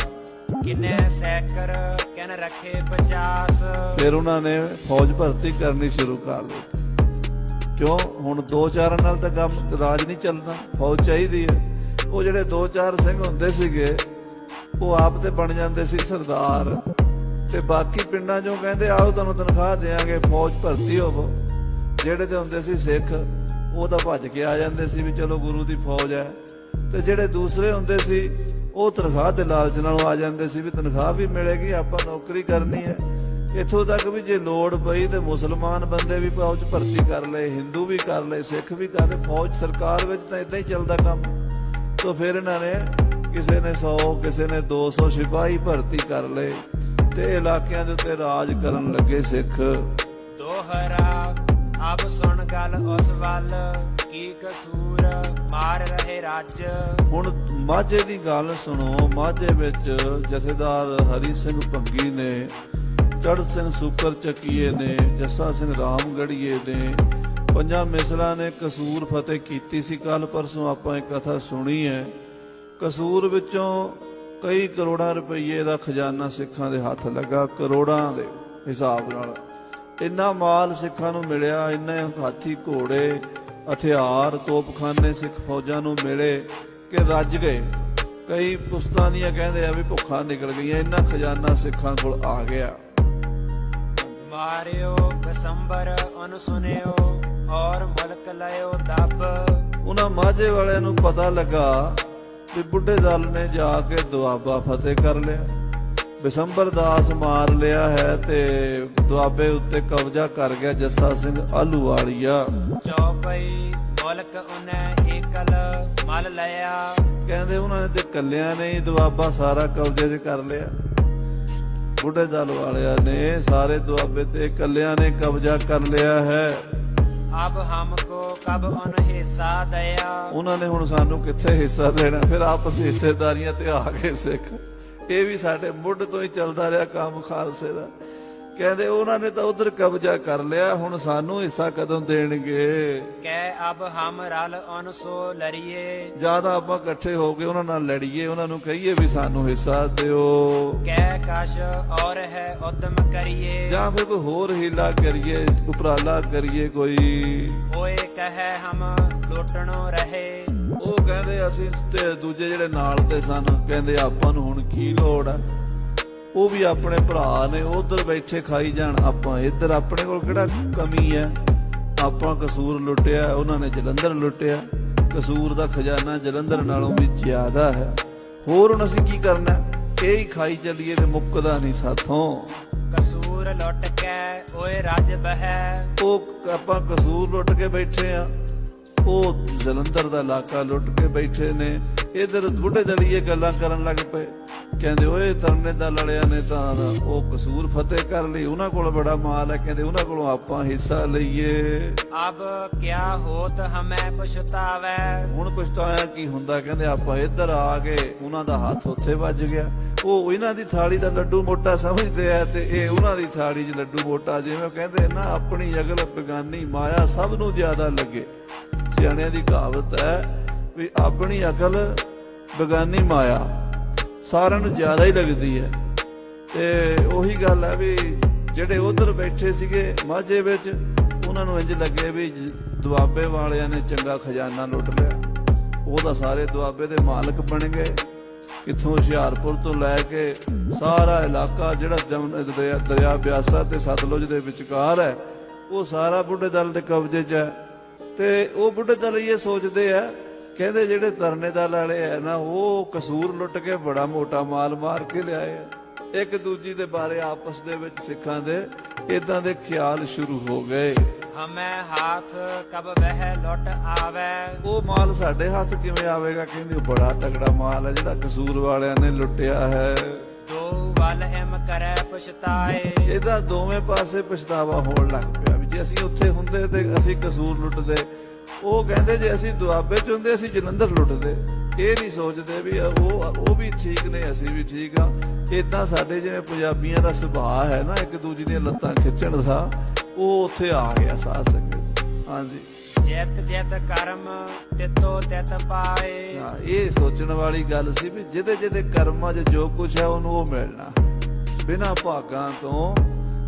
ਕਿੰਨੇ ਸੈਕਰ ਕਹਿਣ ਰੱਖੇ 50। ਫਿਰ ਉਹਨਾਂ ਨੇ ਫੌਜ ਭਰਤੀ ਕਰਨੀ ਸ਼ੁਰੂ ਕਰ ਦਿੱਤੀ। ਕਿਉਂ? ਹੁਣ 2-4 ਨਾਲ ਤਾਂ ਕੰਮ ਰਾਜ ਨਹੀਂ ਚੱਲਦਾ, ਫੌਜ ਚਾਹੀਦੀ ਹੈ। ਉਹ ਜਿਹੜੇ 2-4 ਸਿੰਘ ਹੁੰਦੇ ਸੀਗੇ ਉਹ ਆਪ ਤੇ ਬਣ ਜਾਂਦੇ ਸੀ ਸਰਦਾਰ, ਤੇ ਬਾਕੀ ਪਿੰਡਾਂ ਚੋਂ ਕਹਿੰਦੇ ਆਓ ਤੁਹਾਨੂੰ ਤਨਖਾਹ ਦੇਵਾਂਗੇ, ਫੌਜ ਭਰਤੀ ਹੋਵੋ। ਜਿਹੜੇ ਤੇ ਹੁੰਦੇ ਸੀ ਸਿੱਖ ਉਹ ਤਾਂ ਭੱਜ ਕੇ ਆ ਜਾਂਦੇ ਸੀ ਵੀ ਚਲੋ ਗੁਰੂ ਦੀ ਫੌਜ ਹੈ, ਤੇ ਜਿਹੜੇ ਦੂਸਰੇ ਹੁੰਦੇ ਸੀ ਉਹ ਤਨਖਾਹ ਦੇ ਲਾਲਚ ਨਾਲ ਆ ਜਾਂਦੇ ਸੀ ਵੀ ਤਨਖਾਹ ਵੀ ਮਿਲੇਗੀ, ਆਪਾਂ ਨੌਕਰੀ ਕਰਨੀ ਹੈ। ਇੱਥੋਂ ਤੱਕ ਵੀ ਜੇ ਲੋੜ ਪਈ ਤੇ ਮੁਸਲਮਾਨ ਬੰਦੇ ਵੀ ਫੌਜ ਭਰਤੀ ਕਰ ਲਏ, ਹਿੰਦੂ ਵੀ ਕਰ ਲਏ, ਸਿੱਖ ਵੀ ਕਰ ਲਏ। ਫੌਜ ਸਰਕਾਰ ਵਿੱਚ ਤਾਂ ਇਦਾਂ ਹੀ ਚੱਲਦਾ ਕੰਮ। ਤਾਂ ਫਿਰ ਇਹਨਾਂ ਨੇ ਕਿਸੇ ਨੇ 100 ਕਿਸੇ ਨੇ 200 ਸਿਪਾਹੀ ਭਰਤੀ ਕਰ ਲਏ ਤੇ ਇਲਾਕਿਆਂ ਦੇ ਉੱਤੇ ਰਾਜ ਕਰਨ ਲੱਗੇ ਸਿੱਖ। ਦੋਹਰਾ ਅਬ ਸੁਣ ਗੱਲ ਉਸ ਵੱਲ, ਕੀ ਕਸੂਰ ਮਾਰ ਰਹੇ ਰੱਜ। ਹੁਣ ਮਾਝੇ ਦੀ ਗੱਲ ਸੁਣੋ। ਮਾਝੇ ਵਿੱਚ ਜਥੇਦਾਰ ਹਰੀ ਸਿੰਘ ਭੰਗੀ ਨੇ, ਚੜ੍ਹ ਸਿੰਘ ਸੁਕਰ ਚੱਕੀਏ ਨੇ, ਜੱਸਾ ਸਿੰਘ ਰਾਮਗੜੀਏ ਨੇ, 5 ਮਿਸਲਾਂ ਨੇ ਕਸੂਰ ਫਤਿਹ ਕੀਤੀ ਸੀ। ਕੱਲ ਪਰਸੋਂ ਆਪਾਂ ਇੱਕ ਕਥਾ ਸੁਣੀ ਹੈ। ਕਸੂਰ ਵਿੱਚੋਂ ਕਈ ਕਰੋੜਾਂ ਰੁਪਈਏ ਦਾ ਖਜ਼ਾਨਾ ਸਿੱਖਾਂ ਦੇ ਹੱਥ ਲੱਗਾ, ਕਰੋੜਾਂ ਦੇ ਹਿਸਾਬ ਨਾਲ। ਇੰਨਾ ਮਾਲ ਸਿੱਖਾਂ ਨੂੰ ਮਿਲਿਆ, ਇੰਨੇ ਹਾਥੀ ਘੋੜੇ ਹਥਿਆਰ ਤੋਪਖਾਨੇ ਸਿੱਖ ਫੌਜਾਂ ਨੂੰ ਮਿਲੇ ਕਿ ਰੱਜ ਗਏ। ਕਈ ਪੁਸਤਾਂ ਦੀਆਂ ਕਹਿੰਦੇ ਆ ਵੀ ਭੁੱਖਾਂ ਨਿਕਲ ਗਈਆਂ, ਇੰਨਾ ਖਜ਼ਾਨਾ ਸਿੱਖਾਂ ਕੋਲ ਆ ਗਿਆ। ਮਾਰਿਓ ਦਸੰਬਰ ਅਨ ਸੁਨਿਓ ਔਰ ਮੁਲਕ ਲਿਓ ਦੱਬ। ਉਹਨਾਂ ਮਾਝੇ ਵਾਲਿਆਂ ਨੂੰ ਪਤਾ ਲੱਗਾ ਵੀ ਬੁੱਢੇ ਦਲ ਨੇ ਜਾ ਕੇ ਦੁਆਬਾ ਫਤਿਹ ਕਰ ਲਿਆ, ਬਿਸੰਬਰ ਦਾਸ ਮਾਰ ਲਿਆ ਹੈ ਤੇ ਦੁਆਬੇ ਉੱਤੇ ਕਬਜ਼ਾ ਕਰ ਗਿਆ ਜੱਸਾ ਸਿੰਘ ਆਹਲੂਵਾਲੀਆ। ਚੌਪਈ ਮੁਲਕ ਉਹਨੇ ਏਕਲ ਮਲ ਲਿਆ। ਕਹਿੰਦੇ ਉਹਨਾਂ ਨੇ ਤੇ ਕੱਲਿਆਂ ਨੇ ਹੀ ਦੁਆਬਾ ਸਾਰਾ ਕਬਜ਼ੇ 'ਚ ਕਰ ਲਿਆ। ਬੁੱਢੇ ਦਲ ਵਾਲਿਆਂ ਨੇ ਸਾਰੇ ਦੁਆਬੇ ਤੇ ਕੱਲਿਆਂ ਨੇ ਕਬਜ਼ਾ ਕਰ ਲਿਆ ਹੈ। ਅਬ ਹਮਕੋ ਕਬ ਉਨ ਹਿੱਸਾ ਦਿਆ। ਉਹਨਾਂ ਨੇ ਹੁਣ ਸਾਨੂੰ ਕਿੱਥੇ ਹਿੱਸਾ ਦੇਣਾ। ਫਿਰ ਆਪਸ ਹਿੱਸੇਦਾਰੀਆਂ ਤੇ ਆ ਗਏ ਸਿੱਖ। ਇਹ ਵੀ ਸਾਡੇ ਮੁੱਢ ਤੋਂ ਹੀ ਚੱਲਦਾ ਰਿਹਾ ਕੰਮ ਖਾਲਸੇ ਦਾ। ਕਹਿੰਦੇ ਉਹਨਾਂ ਨੇ ਤਾਂ ਉਧਰ ਕਬਜ਼ਾ ਕਰ ਲਿਆ, ਹੁਣ ਸਾਨੂੰ ਹਿੱਸਾ ਕਦੋਂ ਦੇਣਗੇ? ਕਹਿ ਅਬ ਹਮ ਰਲ ਅਨਸੋ ਲੜੀਏ। ਜਾਂ ਤਾਂ ਆਪਾਂ ਇਕੱਠੇ ਹੋ ਕੇ ਉਹਨਾਂ ਨਾਲ ਲੜੀਏ, ਉਹਨਾਂ ਨੂੰ ਕਹੀਏ ਵੀ ਸਾਨੂੰ ਹਿੱਸਾ ਦਿਓ। ਕਹਿ ਕਸ਼ ਔਰ ਹੈ ਉਦਮ ਕਰੀਏ। ਜਾਂ ਫਿਰ ਕੋਈ ਹੋਰ ਹੀਲਾ ਕਰੀਏ, ਉਪਰਾਲਾ ਕਰੀਏ ਕੋਈ। ਹੋਏ ਕਹੇ ਹਮ ਲੋਟਣੋ ਰਹੇ। ਉਹ ਕਹਿੰਦੇ ਅਸੀਂ ਤੇ ਦੂਜੇ ਜਿਹੜੇ ਨਾਲ ਤੇ ਸਨ, ਕਹਿੰਦੇ ਆਪਾਂ ਨੂੰ ਹੁਣ ਕੀ ਲੋੜ ਆ, ਉਹ ਵੀ ਆਪਣੇ ਭਰਾ ਨੇ, ਉਧਰ ਬੈਠੇ ਖਾਈ ਜਾਣ, ਆਪਾਂ ਇੱਧਰ, ਆਪਣੇ ਕੋਲ ਕਿਹੜਾ ਕਮੀ ਹੈ? ਆਪਾਂ ਕਸੂਰ ਲੁੱਟਿਆ, ਉਹਨਾਂ ਨੇ ਜਲੰਧਰ ਲੁੱਟਿਆ। ਕਸੂਰ ਦਾ ਖਜ਼ਾਨਾ ਜਲੰਧਰ ਨਾਲੋਂ ਵੀ ਜ਼ਿਆਦਾ ਹੈ। ਹੋਰ ਹੁਣ ਅਸੀਂ ਕੀ ਕਰਨਾ? ਇਹ ਹੀ ਖਾਈ ਚੱਲੀਏ ਤੇ ਮੁੱਕਦਾ ਨਹੀਂ ਸਾਥੋਂ। ਕਸੂਰ ਲੁੱਟ ਕੇ ਓਏ ਰੱਜ ਬਹਿ। ਉਹ ਆਪਾਂ ਕਸੂਰ ਲੁੱਟ ਕੇ ਬੈਠੇ ਆ, ਉਹ ਜਲੰਧਰ ਦਾ ਇਲਾਕਾ ਲੁੱਟ ਕੇ ਬੈਠੇ ਨੇ। ਇਧਰ ਬੁੱਢੇ ਦਲੀਏ ਗੱਲਾਂ ਕਰਨ ਲੱਗ ਪਏ, ਕਹਿੰਦੇ ਓਏ ਤਰਨੇ ਦਾ ਲੜਿਆ ਨੇ ਤਾਂ ਉਹ ਕਸੂਰ ਫਤਿਹ ਕਰ ਲਈ, ਉਹਨਾਂ ਕੋਲ ਬੜਾ ਮਾਲ ਹੈ, ਕਹਿੰਦੇ ਉਹਨਾਂ ਕੋਲੋਂ ਆਪਾਂ ਹਿੱਸਾ ਲਈਏ। ਅਬ ਕਿਆ ਹੋਤ ਹਮੇ ਪਛਤਾਵੇ। ਹੁਣ ਪਛਤਾਇਆ ਕੀ ਹੁੰਦਾ? ਕਹਿੰਦੇ ਆਪਾਂ ਇੱਧਰ ਆ ਗਏ, ਉਹਨਾਂ ਦਾ ਹੱਥ ਉੱਥੇ ਵੱਜ ਗਿਆ। ਉਹ ਇਹਨਾਂ ਦੀ ਥਾਲੀ ਦਾ ਲੱਡੂ ਮੋਟਾ ਸਮਝਦੇ ਆ ਤੇ ਇਹ ਉਹਨਾਂ ਦੀ ਥਾਲੀ 'ਚ ਲੱਡੂ ਮੋਟਾ। ਜਿਵੇਂ ਕਹਿੰਦੇ ਨਾ, ਆਪਣੀ ਅਗਲ ਬੇਗਾਨੀ ਮਾਇਆ ਸਭ ਨੂੰ ਜ਼ਿਆਦਾ ਲੱਗੇ। ਸਿਆਣਿਆਂ ਦੀ ਕਹਾਵਤ ਹੈ ਵੀ ਆਪਣੀ ਅਕਲ ਬੇਗਾਨੀ ਮਾਇਆ ਸਾਰਿਆਂ ਨੂੰ ਜ਼ਿਆਦਾ ਹੀ ਲੱਗਦੀ ਹੈ। ਤੇ ਉਹੀ ਗੱਲ ਹੈ ਵੀ ਜਿਹੜੇ ਉਧਰ ਬੈਠੇ ਸੀਗੇ ਮਾਝੇ ਵਿੱਚ, ਉਹਨਾਂ ਨੂੰ ਇੰਜ ਲੱਗੇ ਵੀ ਦੁਆਬੇ ਵਾਲਿਆਂ ਨੇ ਚੰਗਾ ਖਜ਼ਾਨਾ ਲੁੱਟ ਲਿਆ। ਉਹ ਤਾਂ ਸਾਰੇ ਦੁਆਬੇ ਦੇ ਮਾਲਕ ਬਣ ਗਏ। ਕਿੱਥੋਂ ਹੁਸ਼ਿਆਰਪੁਰ ਤੋਂ ਲੈ ਕੇ ਸਾਰਾ ਇਲਾਕਾ ਜਿਹੜਾ ਦਰਿਆ ਬਿਆਸਾ ਤੇ ਸਤਲੁਜ ਦੇ ਵਿਚਕਾਰ ਹੈ, ਉਹ ਸਾਰਾ ਬੁੱਢੇ ਦਲ ਦੇ ਕਬਜ਼ੇ 'ਚ ਹੈ। ਤੇ ਉਹ ਬੁੱਢੇ ਦਲ ਇਹ ਸੋਚਦੇ ਆ, ਕਹਿੰਦੇ ਜਿਹੜੇ ਤਰਨੇ ਦਲ ਵਾਲੇ ਹੈ ਨਾ, ਉਹ ਕਸੂਰ ਲੁੱਟ ਕੇ ਬੜਾ ਮੋਟਾ ਮਾਲ ਮਾਰ ਕੇ ਲਿਆਏ ਆ। ਇੱਕ ਦੂਜੀ ਦੇ ਬਾਰੇ ਆਪਸ ਦੇ ਵਿੱਚ ਸਿੱਖਾਂ ਦੇ ਇਦਾਂ ਦੇ ਖਿਆਲ ਸ਼ੁਰੂ ਹੋ ਗਏ। ਹਮੇ ਹੱਥ ਕਬ ਵਹਿ ਲੁੱਟ ਆਵੇ। ਉਹ ਮਾਲ ਸਾਡੇ ਹੱਥ ਕਿਵੇਂ ਆਵੇਗਾ? ਕਹਿੰਦੇ ਬੜਾ ਤਗੜਾ ਮਾਲ ਹੈ ਜਿਹੜਾ ਕਸੂਰ ਵਾਲਿਆਂ ਨੇ ਲੁੱਟਿਆ ਹੈ। ਦੋ ਵੱਲ ਐਮ ਕਰੇ ਪਛਤਾਏ। ਇਹਦਾ ਦੋਵੇਂ ਪਾਸੇ ਪਛਤਾਵਾ ਹੋਣ ਲੱਗ ਪਿਆ ਵੀ ਜੇ ਅਸੀਂ ਉੱਥੇ ਹੁੰਦੇ ਤੇ ਅਸੀਂ ਕਸੂਰ ਲੁੱਟਦੇ। ਉਹ ਕਹਿੰਦੇ ਜੇ ਅਸੀਂ ਦੁਆਬੇ 'ਚ ਹੁੰਦੇ ਅਸੀਂ ਜਲੰਧਰ ਲੁੱਟਦੇ। ਇਹ ਨਹੀਂ ਸੋਚਦੇ ਵੀ ਉਹ ਵੀ ਠੀਕ ਨੇ, ਅਸੀਂ ਵੀ ਠੀਕ ਆ। ਏਦਾਂ ਸਾਡੇ ਜਿਵੇਂ ਪੰਜਾਬੀਆਂ ਦਾ ਸੁਭਾਅ ਹੈ ਨਾ, ਇੱਕ ਦੂਜੀ ਦੀਆਂ ਲੱਤਾਂ ਖਿੱਚਣ ਦਾ, ਉਹ ਉੱਥੇ ਆ ਗਿਆ ਸਾਧ ਸੰਗਤ। ਹਾਂਜੀ, ਜਿਤ ਜਿਤ ਕਰਮ ਤਿਤੋ ਤਿਤ ਪਾਏ। ਇਹ ਸੋਚਣ ਵਾਲੀ ਗੱਲ ਸੀ ਵੀ ਜਿਹਦੇ ਜਿਹਦੇ ਕਰਮਾਂ 'ਚ ਜੋ ਕੁਛ ਹੈ ਉਹਨੂੰ ਉਹ ਮਿਲਣਾ ਬਿਨਾਂ ਭਾਗਾਂ ਤੋਂ।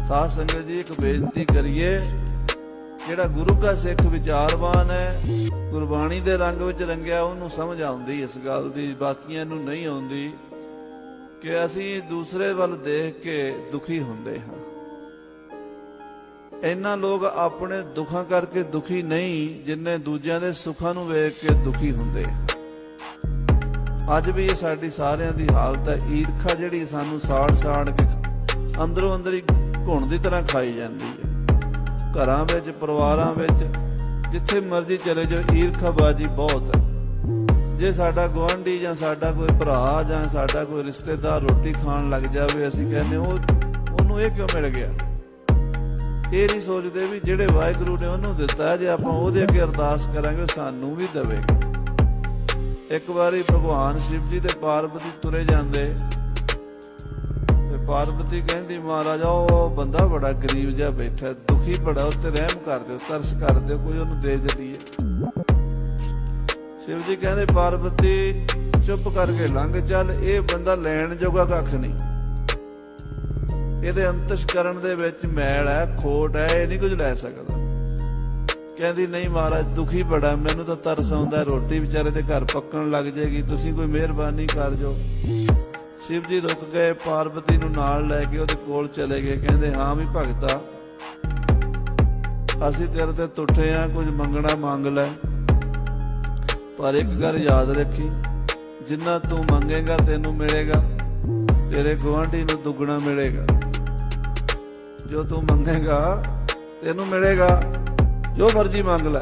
ਸਾਧ ਸੰਗਤ ਜੀ, ਇੱਕ ਬੇਨਤੀ ਕਰੀਏ, ਜਿਹੜਾ ਗੁਰੂ ਕਾ ਸਿੱਖ ਵਿਚਾਰਵਾਨ ਹੈ, ਗੁਰਬਾਣੀ ਦੇ ਰੰਗ ਵਿੱਚ ਰੰਗਿਆ, ਉਹਨੂੰ ਸਮਝ ਆਉਂਦੀ ਇਸ ਗੱਲ ਦੀ, ਬਾਕੀਆਂ ਨੂੰ ਨਹੀਂ ਆਉਂਦੀ ਕਿ ਅਸੀਂ ਦੂਸਰੇ ਵੱਲ ਦੇਖ ਕੇ ਦੁਖੀ ਹੁੰਦੇ ਹਾਂ। ਇੰਨਾ ਲੋਕ ਆਪਣੇ ਦੁੱਖਾਂ ਕਰਕੇ ਦੁਖੀ ਨਹੀਂ ਜਿੰਨੇ ਦੂਜਿਆਂ ਦੇ ਸੁੱਖਾਂ ਨੂੰ ਵੇਖ ਕੇ ਦੁਖੀ ਹੁੰਦੇ। ਅੱਜ ਵੀ ਇਹ ਸਾਡੀ ਸਾਰਿਆਂ ਦੀ ਹਾਲਤ ਹੈ। ਈਰਖਾ ਜਿਹੜੀ ਸਾਨੂੰ ਸਾੜ ਸਾੜ ਕੇ ਅੰਦਰੋਂ ਅੰਦਰ ਹੀ ਘੁਣ ਦੀ ਤਰ੍ਹਾਂ ਖਾਈ ਜਾਂਦੀ ਹੈ। ਘਰਾਂ ਵਿੱਚ, ਪਰਿਵਾਰਾਂ ਵਿੱਚ, ਜਿੱਥੇ ਮਰਜ਼ੀ ਚਲੇ ਜਾਓ, ਈਰਖਾਬਾਜ਼ੀ ਬਹੁਤ ਹੈ। ਜੇ ਸਾਡਾ ਗੁਆਂਢੀ ਜਾਂ ਸਾਡਾ ਕੋਈ ਭਰਾ ਜਾਂ ਸਾਡਾ ਕੋਈ ਰਿਸ਼ਤੇਦਾਰ ਰੋਟੀ ਖਾਣ ਲੱਗ ਜਾਵੇ, ਅਸੀਂ ਕਹਿੰਦੇ ਉਹਨੂੰ ਇਹ ਕਿਉਂ ਮਿਲ ਗਿਆ? ਇਹ ਨਹੀਂ ਸੋਚਦੇ ਵੀ ਜਿਹੜੇ ਵਾਹਿਗੁਰੂ ਨੇ ਉਹਨੂੰ ਦਿੱਤਾ, ਜੇ ਆਪਾਂ ਉਹਦੇ ਅੱਗੇ ਅਰਦਾਸ ਕਰਾਂਗੇ ਸਾਨੂੰ ਵੀ ਦੇਵੇਗਾ। ਇੱਕ ਵਾਰੀ ਭਗਵਾਨ ਸ਼ਿਵ ਜੀ ਤੇ ਪਾਰਵਤੀ ਤੁਰੇ ਜਾਂਦੇ ਤੇ ਪਾਰਵਤੀ ਕਹਿੰਦੀ, ਮਹਾਰਾਜਾ ਉਹ ਬੰਦਾ ਬੜਾ ਗਰੀਬ ਜਿਹਾ ਬੈਠਾ, ਦੁਖੀ ਬੜਾ, ਉੱਤੇ ਰਹਿਮ ਕਰ ਦਿਓ, ਤਰਸ ਕਰ ਦਿਓ, ਕੋਈ ਉਹਨੂੰ ਦੇ ਦੇਈਏ। ਸ਼ਿਵ ਜੀ ਕਹਿੰਦੇ, ਪਾਰਵਤੀ ਚੁੱਪ ਕਰਕੇ ਲੰਘ ਚੱਲ, ਇਹ ਬੰਦਾ ਲੈਣ ਜੋਗਾ ਕੱਖ ਨਹੀਂ, ਇਹਦੇ ਅੰਤਸ਼ਕਰਨ ਦੇ ਵਿੱਚ ਮੈਲ ਹੈ, ਖੋਟ ਹੈ, ਇਹ ਨਹੀਂ ਕੁਝ ਲੈ ਸਕਦਾ। ਕਹਿੰਦੀ, ਨਹੀਂ ਮਹਾਰਾਜ ਦੁਖੀ ਬੜਾ, ਮੈਨੂੰ ਤਾਂ ਤਰਸ ਆਉਂਦਾ, ਰੋਟੀ ਵਿਚਾਰੇ ਦੇ ਘਰ ਪੱਕਣ ਲੱਗ ਜਾਏਗੀ, ਤੁਸੀਂ ਕੋਈ ਮਿਹਰਬਾਨੀ ਕਰ ਜਾਓ। ਸ਼ਿਵ ਜੀ ਰੁਕ ਗਏ, ਪਾਰਵਤੀ ਨੂੰ ਨਾਲ ਲੈ ਕੇ ਉਹਦੇ ਕੋਲ ਚਲੇ ਗਏ। ਕਹਿੰਦੇ, ਹਾਂ ਵੀ ਭਗਤਾ, ਅਸੀਂ ਤੇਰੇ ਤੇ ਤੁੱਠੇ ਆ, ਕੁਝ ਮੰਗਣਾ ਮੰਗ ਲੈ, ਪਰ ਇੱਕ ਗੱਲ ਯਾਦ ਰੱਖੀ, ਜਿੰਨਾ ਤੂੰ ਮੰਗੇਗਾ ਤੈਨੂੰ ਮਿਲੇਗਾ, ਤੇਰੇ ਗੁਆਂਢੀ ਨੂੰ ਦੁੱਗਣਾ ਮਿਲੇਗਾ। ਜੋ ਤੂੰ ਮੰਗੇਗਾ ਤੈਨੂੰ ਮਿਲੇਗਾ, ਜੋ ਮਰਜ਼ੀ ਮੰਗ ਲੈ,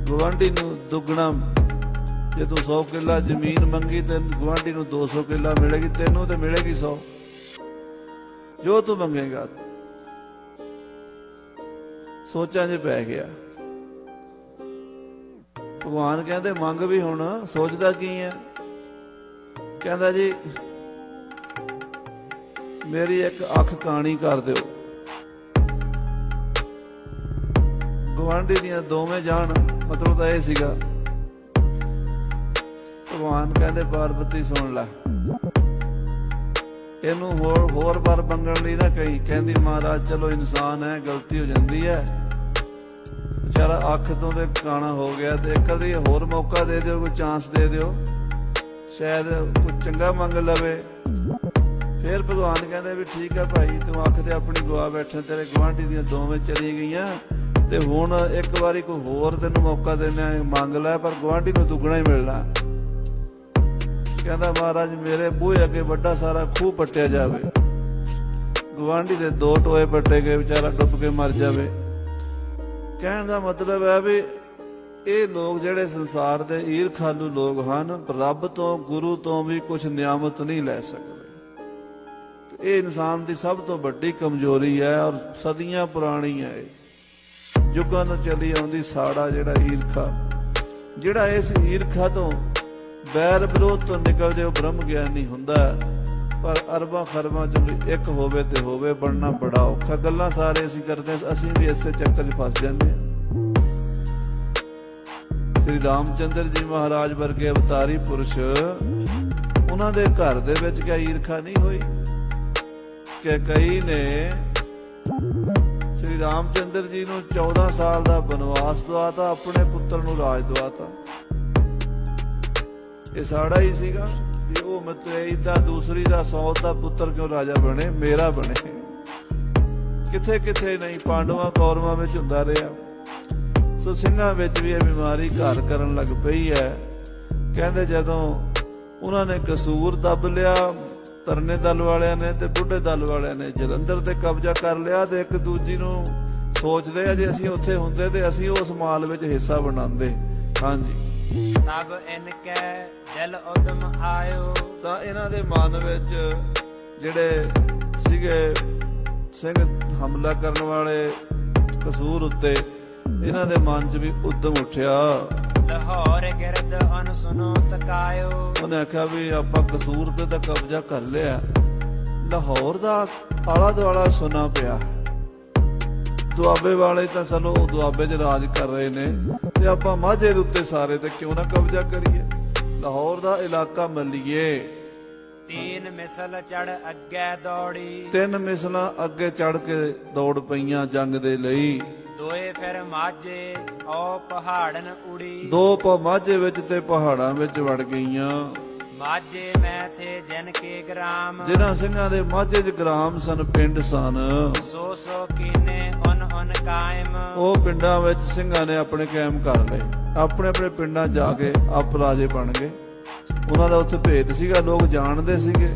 ਗੁਆਂਢੀ ਨੂੰ ਦੁੱਗਣਾ। ਜੇ ਤੂੰ 100 ਕਿੱਲਾ ਜ਼ਮੀਨ ਮੰਗੀ ਤੇ ਗੁਆਂਢੀ ਨੂੰ 200 ਕਿੱਲਾ ਮਿਲੇਗੀ, ਤੈਨੂੰ ਤੇ ਮਿਲੇਗੀ 100, ਜੋ ਤੂੰ ਮੰਗੇਗਾ। ਸੋਚਾਂ 'ਚ ਪੈ ਗਿਆ। ਭਗਵਾਨ ਕਹਿੰਦੇ, ਮੰਗ ਵੀ ਹੁਣ, ਸੋਚਦਾ ਕੀ ਹੈ? ਕਹਿੰਦਾ, ਜੀ ਮੇਰੀ ਇੱਕ ਅੱਖ ਕਾਣੀ ਕਰ ਦਿਓ। ਗਵਾਂਢੀ ਦੀਆਂ ਦੋਵੇਂ ਜਾਣ, ਮਤਲਬ ਤਾਂ ਇਹ ਸੀਗਾ। ਭਗਵਾਨ ਕਹਿੰਦੇ ਪਾਰਵਤੀ ਸੁਣ ਲੈ, ਇਹਨੂੰ ਹੋਰ ਵਾਰ ਮੰਗਣ ਲਈ ਨਾ ਕਹੀ। ਕਹਿੰਦੀ ਮਹਾਰਾਜ ਚਲੋ ਇਨਸਾਨ ਹੈ, ਗਲਤੀ ਹੋ ਜਾਂਦੀ ਹੈ, ਵਿਚਾਰਾ ਅੱਖ ਤੋਂ ਤੇ ਕਾਣਾ ਹੋ ਗਿਆ, ਤੇ ਇੱਕ ਵਾਰੀ ਹੋਰ ਮੌਕਾ ਦੇ ਦਿਓ, ਕੋਈ ਚਾਂਸ ਦੇ ਦਿਓ, ਸ਼ਾਇਦ ਕੁਝ ਚੰਗਾ ਮੰਗ ਲਵੇ। ਫਿਰ ਭਗਵਾਨ ਕਹਿੰਦੇ ਵੀ ਠੀਕ ਹੈ ਭਾਈ, ਤੂੰ ਅੱਖ ਤੇ ਆਪਣੀ ਗਵਾ ਬੈਠਾ, ਤੇਰੇ ਗੁਆਂਢੀ ਦੀਆਂ ਦੋਵੇਂ ਚਲੀ ਗਈਆਂ, ਤੇ ਹੁਣ ਇੱਕ ਵਾਰੀ ਕੋਈ ਹੋਰ ਤੈਨੂੰ ਮੌਕਾ ਦੇਣਾ, ਮੰਗ ਲੈ, ਪਰ ਗੁਆਂਢੀ ਨੂੰ ਦੁੱਗਣਾ ਹੀ ਮਿਲਣਾ। ਕਹਿੰਦਾ ਮਹਾਰਾਜ ਮੇਰੇ ਬੂਹੇ ਅੱਗੇ ਵੱਡਾ ਸਾਰਾ ਖੂਹ ਪੱਟਿਆ ਜਾਵੇ, ਗੁਆਂਢੀ ਦੇ 2 ਟੋਏ ਪੱਟੇ ਗਏ, ਵਿਚਾਰਾ ਡੁੱਬ ਕੇ ਮਰ ਜਾਵੇ। ਕਹਿਣ ਦਾ ਮਤਲਬ ਹੈ ਵੀ ਇਹ ਲੋਕ ਜਿਹੜੇ ਸੰਸਾਰ ਦੇ ਈਰਖਾਲੂ ਲੋਕ ਹਨ, ਰੱਬ ਤੋਂ ਗੁਰੂ ਤੋਂ ਵੀ ਕੁਝ ਨਿਆਮਤ ਨਹੀਂ ਲੈ ਸਕਦੇ। ਇਹ ਇਨਸਾਨ ਦੀ ਸਭ ਤੋਂ ਵੱਡੀ ਕਮਜ਼ੋਰੀ ਹੈ, ਔਰ ਸਦੀਆਂ ਪੁਰਾਣੀ ਹੈ, ਯੁੱਗਾਂ ਤੋਂ ਚੱਲੀ ਆਉਂਦੀ ਸਾੜਾ ਜਿਹੜਾ ਈਰਖਾ। ਜਿਹੜਾ ਇਸ ਈਰਖਾ ਤੋਂ ਬੈਰ ਵਿਰੋਧ ਤੋਂ ਨਿਕਲ ਜੇ ਉਹ ਬ੍ਰਹਮ ਗਿਆਨੀ ਹੁੰਦਾ। ਪਰ ਅਰਬਾਂ ਖਰਬਾਂ ਚੋਂ ਇੱਕ ਹੋਵੇ ਤੇ ਹੋਵੇ, ਬਣਨਾ ਬੜਾ ਔਖਾ। ਗੱਲਾਂ ਸਾਰੇ ਅਸੀਂ ਕਰਦੇ, ਅਸੀਂ ਵੀ ਇਸੇ ਚੱਕਰ 'ਚ ਫਸ ਜਾਂਦੇ ਹਾਂ। ਸ੍ਰੀ ਰਾਮਚੰਦਰ ਜੀ ਮਹਾਰਾਜ ਵਰਗੇ ਅਵਤਾਰੀ ਪੁਰਸ਼, ਉਹਨਾਂ ਦੇ ਘਰ ਦੇ ਵਿੱਚ ਕਿਆ ਈਰਖਾ ਨਹੀਂ ਹੋਈ ਕਿ ਕਈ ਨੇ ਸ੍ਰੀ ਰਾਮਚੰਦਰ ਜੀ ਨੂੰ 14 ਸਾਲ ਦਾ ਬਨਵਾਸ ਦਵਾਤਾ, ਆਪਣੇ ਪੁੱਤਰ ਨੂੰ ਰਾਜ ਦਵਾਤਾ। ਇਹ ਸਾੜਾ ਹੀ ਸੀਗਾ ਵੀ ਉਹ ਮਤਰੇਈ ਦਾ, ਦੂਸਰੀ ਦਾ, ਸੌਤ ਦਾ ਪੁੱਤਰ ਕਿਉਂ ਰਾਜਾ ਬਣੇ, ਮੇਰਾ ਬਣੇ। ਕਿੱਥੇ ਕਿੱਥੇ ਨਹੀਂ, ਪਾਂਡਵਾਂ ਕੌਰਵਾਂ ਵਿੱਚ ਹੁੰਦਾ ਰਿਹਾ। ਸੋ ਸਿੰਘਾਂ ਵਿੱਚ ਵੀ ਇਹ ਬਿਮਾਰੀ ਘਰ ਕਰਨ ਲੱਗ ਪਈ ਹੈ। ਕਹਿੰਦੇ ਜਦੋਂ ਉਹਨਾਂ ਨੇ ਕਸੂਰ ਦੱਬ ਲਿਆ, ਤਰਨੇ ਦਲ ਵਾਲਿਆਂ ਨੇ ਤੇ ਬੁੱਢੇ ਦਲ ਵਾਲਿਆਂ ਨੇ ਜਲੰਧਰ ਤੇ ਕਬਜ਼ਾ ਕਰ ਲਿਆ, ਤੇ ਇੱਕ ਦੂਜੀ ਨੂੰ ਸੋਚਦੇ ਆ ਜੇ ਅਸੀਂ ਉੱਥੇ ਹੁੰਦੇ ਤੇ ਅਸੀਂ ਉਸ ਮਾਲ ਵਿੱਚ ਹਿੱਸਾ ਬਣਾਉਂਦੇ। ਹਾਂਜੀ, ਸਭ ਇਨਕੇ ਦਿਲ ਉਦਮ ਆਇਓ, ਤਾਂ ਇਹਨਾਂ ਦੇ ਮਨ ਵਿੱਚ ਜਿਹੜੇ ਸੀਗੇ ਸਿੰਘ ਹਮਲਾ ਕਰਨ ਵਾਲੇ ਕਸੂਰ ਉੱਤੇ, ਇਹਨਾਂ ਦੇ ਮਨ 'ਚ ਵੀ ਉਦਮ ਉੱਠਿਆ। ਲਾਹੌਰ ਗਿਰਦ ਅਨ ਸੁਨੋ ਤਕਾਇਓ, ਉਹਨੇ ਆਖਿਆ ਵੀ ਆਪਾਂ ਕਸੂਰ ਤੇ ਤਾਂ ਕਬਜ਼ਾ ਕਰ ਲਿਆ, ਲਾਹੌਰ ਦਾ ਆਲਾ ਦੁਆਲਾ ਸੁਣਾ ਪਿਆ, ਦੁਆਬੇ ਵਾਲੇ ਤਾਂ ਚਲੋ ਦੁਆਬੇ 'ਚ ਰਾਜ ਕਰ ਰਹੇ ਨੇ, ਤੇ ਆਪਾਂ ਮਾਝੇ ਦੇ ਉੱਤੇ ਸਾਰੇ ਤੇ ਕਿਉਂ ਨਾ ਕਬਜ਼ਾ ਕਰੀਏ, ਲਾਹੌਰ ਦਾ ਇਲਾਕਾ ਮੱਲੀਏ। 3 ਮਿਸਲ ਚੜ ਅੱਗੇ ਦੌੜੀ, 3 ਮਿਸਲਾਂ ਅੱਗੇ ਚੜ ਕੇ ਦੌੜ ਪਈਆਂ ਜੰਗ ਦੇ ਲਈ। ਦੋਏ ਫਿਰ ਮਾਝੇ ਓ ਪਹਾੜਨ ਉੜੀ, 2 ਮਾਝੇ ਵਿੱਚ ਤੇ ਪਹਾੜਾਂ ਵਿੱਚ ਵੜ ਗਈਆਂ। ਮਾਝੇ ਮੈਂ ਥੇ ਜਨ ਕੇ ਗ੍ਰਾਮ, ਜਿਹਨਾਂ ਸਿੰਘਾਂ ਦੇ ਮਾਝੇ 'ਚ ਗ੍ਰਾਮ ਸਨ, ਪਿੰਡ ਸਨ, ਸੋ ਕੀਨੇ ਉਨ ਕਾਇਮ, ਉਹ ਪਿੰਡਾਂ ਵਿੱਚ ਸਿੰਘਾਂ ਨੇ ਆਪਣੇ ਕਾਇਮ ਕਰ ਲਏ। ਆਪਣੇ ਆਪਣੇ ਪਿੰਡਾਂ ਜਾ ਕੇ ਆਪ ਰਾਜੇ ਬਣ ਗਏ। ਉਹਨਾਂ ਦਾ ਉੱਥੇ ਭੇਦ ਸੀਗਾ, ਲੋਕ ਜਾਣਦੇ ਸੀਗੇ,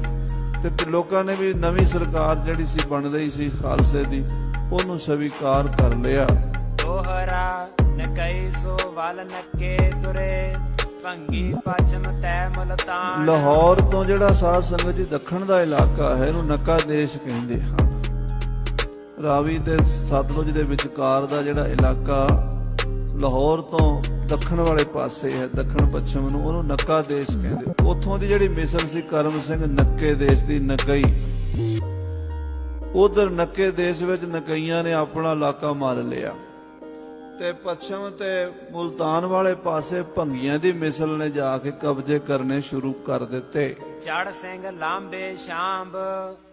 ਤੇ ਲੋਕਾਂ ਨੇ ਵੀ ਨਵੀਂ ਸਰਕਾਰ ਜਿਹੜੀ ਸੀ ਬਣ ਰਹੀ ਸੀ ਖਾਲਸੇ ਦੀ, ਉਹਨੂੰ ਸਵੀਕਾਰ ਕਰ ਲਿਆ। ਦੋਹਰਾ ਨਕਈ ਸੋ ਵਲ ਨੱਕੇ ਤੁਰੇ, ਭੰਗੀ ਪਛਮ ਤੈ ਮੁਲਤਾਨ। ਲਾਹੌਰ ਤੋਂ ਜਿਹੜਾ ਸਾਧ ਸੰਗਤ ਜੀ ਦੱਖਣ ਦਾ ਇਲਾਕਾ ਹੈ, ਇਹਨੂੰ ਨੱਕਾ ਦੇਸ਼ ਕਹਿੰਦੇ ਹਨ। ਰਾਵੀ ਤੇ ਸਤਲੁਜ ਦੇ ਵਿਚਕਾਰ ਦਾ ਜਿਹੜਾ ਇਲਾਕਾ ਲਾਹੌਰ ਤੋਂ ਦੱਖਣ ਵਾਲੇ ਪਾਸੇ ਹੈ, ਦੱਖਣ ਪੱਛਮ ਨੂੰ, ਉਹਨੂੰ ਨੱਕਾ ਦੇਸ਼ ਕਹਿੰਦੇ। ਉੱਥੋਂ ਦੀ ਜਿਹੜੀ ਮਿਸਲ ਸੀ ਕਰਮ ਸਿੰਘ ਨੱਕੇ ਦੇਸ਼ ਦੀ, ਨਕਈ, ਉਧਰ ਨੱਕੇ ਦੇਸ਼ ਵਿੱਚ ਨਕਈਆਂ ਨੇ ਆਪਣਾ ਇਲਾਕਾ ਮਾਰ ਲਿਆ, ਤੇ ਪੱਛਮ ਤੇ ਮੁਲਤਾਨ ਵਾਲੇ ਪਾਸੇ ਭੰਗੀਆਂ ਦੀ ਮਿਸਲ ਨੇ ਜਾ ਕੇ ਕਬਜ਼ੇ ਕਰਨੇ ਸ਼ੁਰੂ ਕਰ ਦਿੱਤੇ। ਚੜ ਸਿੰਘ ਲਾਂਬੇ ਸ਼ਾਂਬ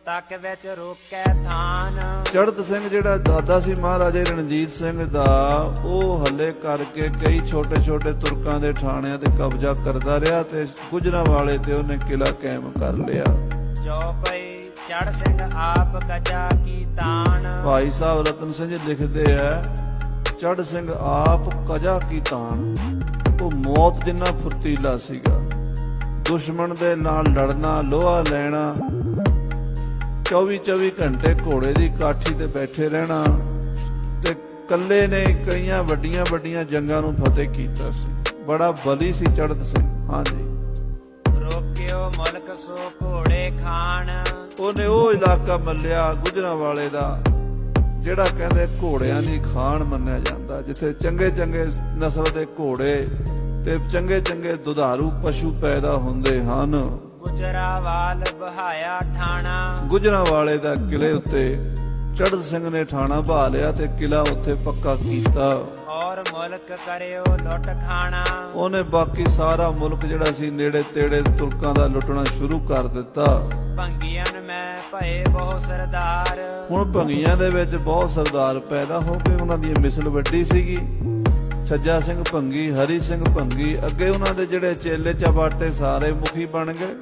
ਤੱਕ ਵਿੱਚ ਰੋਕੈ ਥਾਨ, ਚੜ੍ਹਤ ਸਿੰਘ ਜਿਹੜਾ ਦਾਦਾ ਸੀ ਮਹਾਰਾਜੇ ਰਣਜੀਤ ਸਿੰਘ ਦਾ, ਉਹ ਹੱਲੇ ਕਰਕੇ ਕਈ ਛੋਟੇ ਛੋਟੇ ਤੁਰਕਾਂ ਦੇ ਠਾਣਿਆਂ ਤੇ ਕਬਜ਼ਾ ਕਰਦਾ ਰਿਹਾ, ਤੇ ਗੁਜਰਾਂ ਵਾਲੇ ਤੇ ਉਹਨੇ ਕਿਲਾ ਕਾਇਮ ਕਰ ਲਿਆ। ਜੋ ਪਈ ਚੜ ਸਿੰਘ ਆਪ ਕਜਾ ਕੀ ਤਾਣ, ਭਾਈ ਸਾਹਿਬ ਰਤਨ ਸਿੰਘ ਲਿਖਦੇ ਆ, ਚੜ ਸਿੰਘ ਆਪ ਕਜਾ ਕੀ ਤਾਣ, ਉਹ ਮੌਤ ਜਿੰਨਾ ਫੁਰਤੀਲਾ ਸੀਗਾ। ਦੁਸ਼ਮਣ ਦੇ ਨਾਲ ਲੜਨਾ, ਲੋਹਾ ਲੈਣਾ, 24 ਘੰਟੇ ਘੋੜੇ ਦੀ ਕਾਠੀ ਤੇ ਬੈਠੇ ਰਹਿਣਾ, ਤੇ ਕੱਲੇ ਨੇ ਕਈਆਂ ਵੱਡੀਆਂ ਵੱਡੀਆਂ ਜੰਗਾਂ ਨੂੰ ਫਤਿਹ ਕੀਤਾ ਸੀ। ਬੜਾ ਬਲੀ ਸੀ ਚੜ੍ਹਤ ਸਿੰਘ। ਹਾਂਜੀ, ਰੋਕਿਓ ਮੁਲਕ ਸੋ ਘੋੜੇ ਖਾਣ, ਉਹਨੇ ਉਹ ਇਲਾਕਾ ਮੱਲਿਆ ਗੁਜਰਾਂ ਵਾਲੇ ਦਾ, ਜਿਹੜਾ ਕਹਿੰਦੇ ਘੋੜਿਆਂ ਦੀ ਖਾਣ ਮੰਨਿਆ ਜਾਂਦਾ, ਜਿੱਥੇ ਚੰਗੇ ਚੰਗੇ ਨਸਲ ਦੇ ਘੋੜੇ ਤੇ ਚੰਗੇ ਚੰਗੇ ਦੁਧਾਰੂ ਪਸ਼ੂ ਪੈਦਾ ਹੁੰਦੇ ਹਨ। ਗੁਜਰਾਵਾਲ ਬਹਾਇਆ ਠਾਣਾ, ਗੁਜਰਾਂ ਵਾਲੇ ਦਾ ਕਿਲੇ ਉੱਤੇ ਚੜ੍ਹਤ ਸਿੰਘ ਨੇ ਠਾਣਾ ਬਹਾ ਲਿਆ ਤੇ ਕਿਲਾ ਉੱਥੇ ਪੱਕਾ ਕੀਤਾ। ਔਰ ਮੁਲਕ ਕਰਿਓ ਲੁੱਟ ਖਾਣਾ। ਉਹਨੇ ਬਾਕੀ ਸਾਰਾ ਮੁਲਕ ਜਿਹੜਾ ਸੀ ਨੇੜੇ ਤੇੜੇ ਤੁਰਕਾਂ ਦਾ ਲੁੱਟਣਾ ਸ਼ੁਰੂ ਕਰ ਦਿੱਤਾ। ਭੰਗੀਆਂ ਮੈਂ ਭਏ ਬਹੁ ਸਰਦਾਰ। ਹੁਣ ਭੰਗੀਆਂ ਦੇ ਵਿੱਚ ਬਹੁਤ ਸਰਦਾਰ ਪੈਦਾ ਹੋ ਗਏ। ਉਹਨਾਂ ਦੀ ਮਿਸਲ ਵੱਡੀ ਸੀਗੀ। ਛੱਜਾ ਸਿੰਘ ਭੰਗੀ, ਹਰੀ ਸਿੰਘ ਭੰਗੀ, ਅੱਗੇ ਉਹਨਾਂ ਦੇ ਜਿਹੜੇ ਚੇਲੇ ਚਬਾਟੇ ਸਾਰੇ ਮੁਖੀ ਬਣ ਗਏ।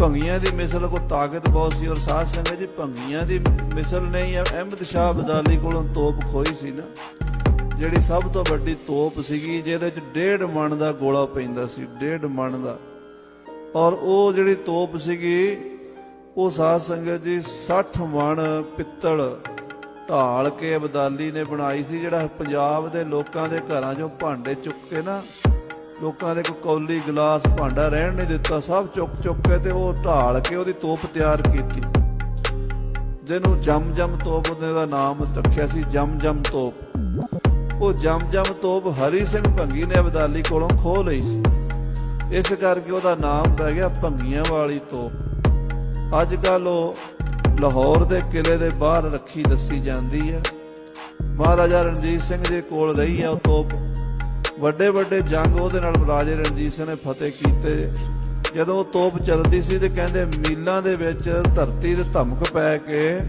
ਭੰਗੀਆਂ ਦੀ ਮਿਸਲ ਕੋ ਤਾਕਤ ਬਹੁਤ ਸੀ। ਔਰ ਸਾਧ ਸੰਗਤ ਜੀ, ਭੰਗੀਆਂ ਦੀ ਮਿਸਲ ਨਹੀਂ, ਅਹਿਮਦ ਸ਼ਾਹ ਅਬਦਾਲੀ ਕੋਲੋਂ ਤੋਪ ਖੋਈ ਸੀ ਨਾ, ਜਿਹੜੀ ਸਭ ਤੋਂ ਵੱਡੀ ਤੋਪ ਸੀਗੀ, ਜਿਹਦੇ ਚ 1.5 ਮਣ ਦਾ ਗੋਲਾ ਪੈਂਦਾ ਸੀ, 1.5 ਮਣ ਦਾ। ਔਰ ਉਹ ਜਿਹੜੀ ਤੋਪ ਸੀਗੀ ਉਹ ਸਾਧ ਸੰਗਤ ਜੀ 60 ਮਣ ਪਿੱਤਲ ਢਾਲ ਕੇ ਅਬਦਾਲੀ ਨੇ ਬਣਾਈ ਸੀ। ਜਿਹੜਾ ਪੰਜਾਬ ਦੇ ਲੋਕਾਂ ਦੇ ਘਰਾਂ ਚੋਂ ਭਾਂਡੇ ਚੁੱਕ ਕੇ ਨਾ, ਲੋਕਾਂ ਦੇ ਕੋਈ ਕੌਲੀ ਗਲਾਸ ਭਾਂਡਾ ਰਹਿਣ ਨਹੀਂ ਦਿੱਤਾ, ਸਭ ਚੁੱਕ ਕੇ ਤੇ ਉਹ ਢਾਲ ਕੇ ਉਹਦੀ ਤੋਪ ਤਿਆਰ ਕੀਤੀ, ਜਿਹਨੂੰ ਜਮ ਤੋਪ ਦਾ ਨਾਮ ਰੱਖਿਆ ਸੀ, ਜਮ ਤੋਪ। ਉਹ ਜਮ ਤੋਪ ਹਰੀ ਸਿੰਘ ਭੰਗੀ ਨੇ ਅਬਦਾਲੀ ਕੋਲੋਂ ਖੋਹ ਲਈ ਸੀ, ਇਸ ਕਰਕੇ ਉਹਦਾ ਨਾਮ ਪੈ ਗਿਆ ਭੰਗੀਆਂ ਵਾਲੀ ਤੋਪ। ਅੱਜ ਕੱਲ ਉਹ ਲਾਹੌਰ ਦੇ ਕਿਲੇ ਦੇ ਬਾਹਰ ਰੱਖੀ ਦੱਸੀ ਜਾਂਦੀ ਹੈ। ਮਹਾਰਾਜਾ ਰਣਜੀਤ ਸਿੰਘ ਦੇ ਕੋਲ ਰਹੀ ਹੈ ਉਹ ਤੋਪ। ਵੱਡੇ ਵੱਡੇ ਜੰਗ ਉਹਦੇ ਨਾਲ ਰਾਜੇ ਰਣਜੀਤ ਸਿੰਘ ਨੇ ਫਤਿਹ ਕੀਤੇ। ਜਦੋਂ ਉਹ ਤੋਪ ਚੱਲਦੀ ਸੀ ਤੇ ਕਹਿੰਦੇ ਮੀਲਾਂ ਦੇ ਵਿੱਚ ਧਰਤੀ ਤੇ ਧਮਕ ਪੈ ਕੇ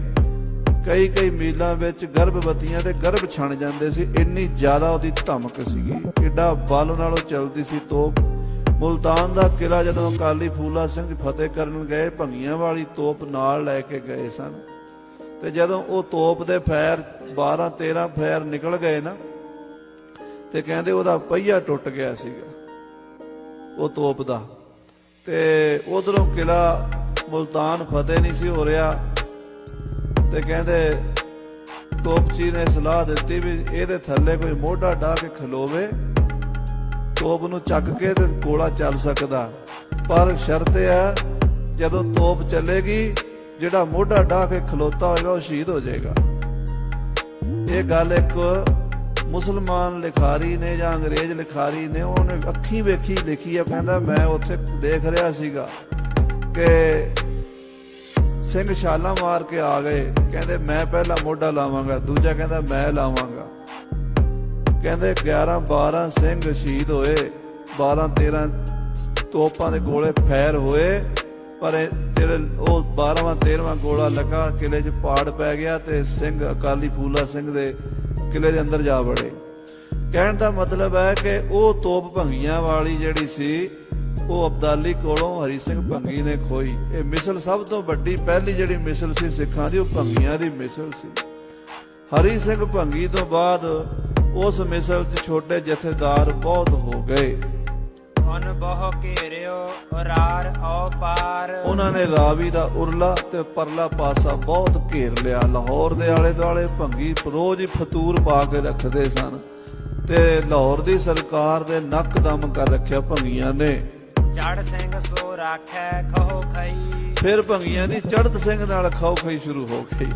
ਕਈ ਮੀਲਾਂ ਵਿੱਚ ਗਰਭਵਤੀਆਂ ਦੇ ਗਰਭ ਛਣ ਜਾਂਦੇ ਸੀ, ਇੰਨੀ ਜ਼ਿਆਦਾ ਉਹਦੀ ਧਮਕ ਸੀਗੀ, ਕਿੱਡਾ ਬਲ ਨਾਲ ਉਹ ਚੱਲਦੀ ਸੀ ਤੋਪ। ਮੁਲਤਾਨ ਦਾ ਕਿਲਾ ਜਦੋਂ ਅਕਾਲੀ ਫੂਲਾ ਸਿੰਘ ਫਤਿਹ ਕਰਨ ਗਏ, ਭੰਗੀਆਂ ਵਾਲੀ ਤੋਪ ਨਾਲ ਲੈ ਕੇ ਗਏ ਸਨ। ਤੇ ਜਦੋਂ ਉਹ ਤੋਪ ਦੇ ਫੈਰ 12-13 ਫੈਰ ਨਿਕਲ ਗਏ ਨਾ, ਤੇ ਕਹਿੰਦੇ ਉਹਦਾ ਪਹੀਆ ਟੁੱਟ ਗਿਆ ਸੀਗਾ ਉਹ ਤੋਪ ਦਾ। ਤੇ ਉਧਰੋਂ ਕਿਲਾ ਮੁਲਤਾਨ ਫਤਿਹ ਨਹੀਂ ਸੀ ਹੋ ਰਿਹਾ, ਤੇ ਕਹਿੰਦੇ ਤੋਪਚੀ ਨੇ ਸਲਾਹ ਦਿੱਤੀ ਵੀ ਇਹਦੇ ਥੱਲੇ ਕੋਈ ਮੋਢਾ ਢਾ ਕੇ ਖਲੋਵੇ, ਤੋਪ ਨੂੰ ਚੱਕ ਕੇ ਤੇ ਗੋਲਾ ਚੱਲ ਸਕਦਾ, ਪਰ ਸ਼ਰਤ ਹੈ ਜਦੋਂ ਤੋਪ ਚੱਲੇਗੀ ਜਿਹੜਾ ਮੋਢਾ ਢਾ ਕੇ ਖਲੋਤਾ ਹੋਏਗਾ ਉਹ ਸ਼ਹੀਦ ਹੋ ਜਾਏਗਾ। ਇਹ ਗੱਲ ਇੱਕ ਮੁਸਲਮਾਨ ਲਿਖਾਰੀ ਨੇ ਜਾਂ ਅੰਗਰੇਜ਼ ਲਿਖਾਰੀ ਨੇ ਉਹਨੇ ਅੱਖੀਂ ਵੇਖੀ ਲਿਖੀ ਆ। ਕਹਿੰਦਾ ਮੈਂ ਉੱਥੇ ਦੇਖ ਰਿਹਾ ਸੀਗਾ ਕਿ ਸਿੰਘ ਛਾਲਾਂ ਮਾਰ ਕੇ ਆ ਗਏ, ਕਹਿੰਦੇ ਮੈਂ ਪਹਿਲਾਂ ਮੋਢਾ ਲਾਵਾਂਗਾ, ਦੂਜਾ ਕਹਿੰਦਾ ਮੈਂ ਲਾਵਾਂਗਾ। ਕਹਿੰਦੇ 11-12 ਸਿੰਘ ਸ਼ਹੀਦ ਹੋਏ, 12-13 ਤੋਪਾਂ ਦੇ ਗੋਲੇ ਫੈਰ ਹੋਏ, ਪਰ ਉਹ 12ਵਾਂ-13ਵਾਂ ਗੋਲਾ ਲੱਗਾ, ਕਿਲੇ 'ਚ ਪਾੜ ਪੈ ਗਿਆ ਤੇ ਸਿੰਘ ਅਕਾਲੀ ਫੂਲਾ ਸਿੰਘ ਦੇ ਕਿਲੇ ਦੇ ਅੰਦਰ ਜਾ ਵੜੇ। ਕਹਿਣ ਦਾ ਮਤਲਬ ਹੈ ਕਿ ਉਹ ਤੋਪ ਭੰਗੀਆਂ ਵਾਲੀ ਜਿਹੜੀ ਸੀ ਉਹ ਅਬਦਾਲੀ ਕੋਲੋਂ ਹਰੀ ਸਿੰਘ ਭੰਗੀ ਨੇ ਖੋਈ। ਇਹ ਮਿਸਲ ਸਭ ਤੋਂ ਵੱਡੀ ਪਹਿਲੀ ਜਿਹੜੀ ਮਿਸਲ ਸੀ ਸਿੱਖਾਂ ਦੀ, ਉਹ ਭੰਗੀਆਂ ਦੀ ਮਿਸਲ ਸੀ। ਹਰੀ ਸਿੰਘ ਭੰਗੀ ਤੋਂ ਬਾਅਦ ਉਸ ਮਿਸਲ 'ਚ ਛੋਟੇ ਜਥੇਦਾਰ ਬਹੁਤ ਹੋ ਗਏ। ਹੁਣ ਬਹੁ ਘੇਰਿਓ ਰਾਰ ਔ ਪਾਰ, ਉਹਨਾਂ ਨੇ ਰਾਵੀ ਦਾ ਉਰਲਾ ਤੇ ਪਰਲਾ ਪਾਸਾ ਬਹੁਤ ਘੇਰ ਲਿਆ। ਲਾਹੌਰ ਦੇ ਆਲੇ ਦੁਆਲੇ ਭੰਗੀ ਰੋਜ਼ ਹੀ ਫਤੂਰ ਪਾ ਕੇ ਰੱਖਦੇ ਸਨ ਤੇ ਲਾਹੌਰ ਦੀ ਸਰਕਾਰ ਦੇ ਨੱਕ ਦਮ ਕਰ ਰੱਖਿਆ ਭੰਗੀਆਂ ਨੇ। ਚੜ ਸਿੰਘ ਸੋ ਰਾਖੈ ਖਹੋ ਖਈ, ਫਿਰ ਭੰਗੀਆਂ ਦੀ ਚੜ੍ਹਤ ਸਿੰਘ ਨਾਲ ਖਾਓ ਖਾਈ ਸ਼ੁਰੂ ਹੋ ਗਈ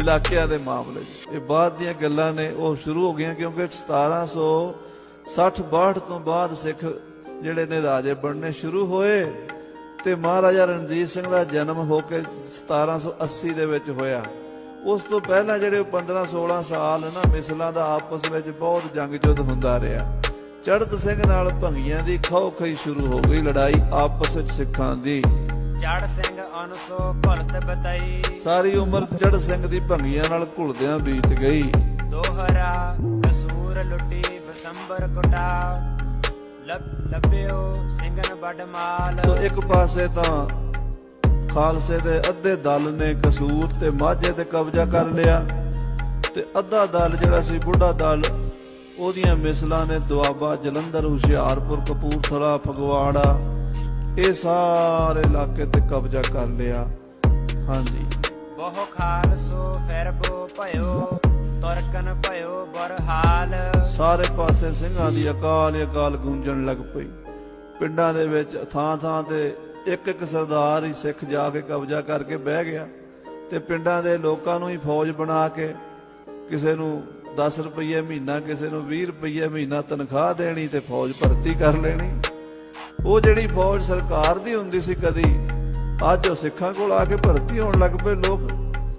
ਇਲਾਕਿਆਂ ਦੇ ਮਾਮਲੇ 'ਚ। ਇਹ ਬਾਅਦ ਦੀਆਂ ਗੱਲਾਂ ਨੇ, ਉਹ ਸ਼ੁਰੂ ਹੋ ਗਈਆਂ ਕਿਉਂਕਿ 1760-62 ਤੋਂ ਬਾਅਦ ਸਿੱਖ ਜਿਹੜੇ ਨੇ ਰਾਜੇ ਬਣਨੇ ਸ਼ੁਰੂ ਹੋਏ ਤੇ ਮਹਾਰਾਜਾ ਰਣਜੀਤ ਸਿੰਘ ਦਾ ਜਨਮ ਹੋ ਕੇ 1780 ਦੇ ਵਿੱਚ ਹੋਇਆ। ਉਸ ਤੋਂ ਪਹਿਲਾਂ ਜਿਹੜੇ 15-16 ਸਾਲ ਨਾ ਮਿਸਲਾਂ ਦਾ ਆਪਸ ਵਿੱਚ ਬਹੁਤ ਜੰਗ ਜੁੱਧ ਹੁੰਦਾ ਰਿਹਾ। ਚੜ੍ਹਤ ਸਿੰਘ ਨਾਲ ਭੰਗੀਆਂ ਦੀ ਖਾਓ ਖਾਈ ਸ਼ੁਰੂ ਹੋ ਗਈ, ਲੜਾਈ ਆਪਸ ਵਿੱਚ ਸਿੱਖਾਂ ਦੀ। ਚੜ੍ਹ ਸਿੰਘ ਅਨਸੋ ਘੁਲਤ ਬਤਈ, ਸਾਰੀ ਉਮਰ ਚੜ੍ਹ ਸਿੰਘ ਦੀ ਭੰਗੀਆਂ ਨਾਲ ਘੁਲਦਿਆਂ ਬੀਤ ਗਈ। ਦੋਹਰਾ ਕਸੂਰ ਲੁੱਟੀ ਬਸੰਬਰ ਕੁਟਾ, ਲੱਭਿਓ ਸਿੰਘਨ ਵੱਡ ਮਾਲ। ਸੋ ਇੱਕ ਪਾਸੇ ਤਾਂ ਖਾਲਸੇ ਦੇ ਅੱਧੇ ਦਲ ਨੇ ਕਸੂਰ ਤੇ ਮਾਝੇ ਤੇ ਕਬਜ਼ਾ ਕਰ ਲਿਆ, ਤੇ ਅੱਧਾ ਦਲ ਜਿਹੜਾ ਸੀ ਬੁੱਢਾ ਦਲ, ਉਹਦੀਆਂ ਮਿਸਲਾਂ ਨੇ ਦੁਆਬਾ, ਜਲੰਧਰ, ਹੁਸ਼ਿਆਰਪੁਰ, ਕਪੂਰਥਲਾ, ਫਗਵਾੜਾ, ਇਹ ਸਾਰੇ ਇਲਾਕੇ ਤੇ ਕਬਜ਼ਾ ਕਰ ਲਿਆ। ਹਾਂਜੀ। ਬਹੁ ਖਾਲਸੋ ਫਿਰ ਬੋ ਭਇਓ, ਤੁਰਕਨ ਭਇਓ ਬਰਹਾਲ। ਸਾਰੇ ਪਾਸੇ ਸਿੰਘਾਂ ਦੀ ਅਕਾਲ ਗੂੰਜਣ ਲੱਗ ਪਈ। ਪਿੰਡਾਂ ਦੇ ਵਿੱਚ ਥਾਂ ਥਾਂ ਤੇ ਇੱਕ ਸਰਦਾਰ ਹੀ ਸਿੱਖ ਜਾ ਕੇ ਕਬਜ਼ਾ ਕਰਕੇ ਬਹਿ ਗਿਆ, ਤੇ ਪਿੰਡਾਂ ਦੇ ਲੋਕਾਂ ਨੂੰ ਹੀ ਫੌਜ ਬਣਾ ਕੇ ਕਿਸੇ ਨੂੰ 10 ਰੁਪਏ ਮਹੀਨਾ, ਕਿਸੇ ਨੂੰ 20 ਰੁਪਏ ਮਹੀਨਾ ਤਨਖਾਹ ਦੇਣੀ ਤੇ ਫੌਜ ਭਰਤੀ ਕਰ ਲੈਣੀ। ਉਹ ਜਿਹੜੀ ਫੌਜ ਸਰਕਾਰ ਦੀ ਹੁੰਦੀ ਸੀ ਕਦੀ, ਅੱਜ ਉਹ ਸਿੱਖਾਂ ਕੋਲ ਆ ਕੇ ਭਰਤੀ ਹੋਣ ਲੱਗ ਪਏ ਲੋਕ,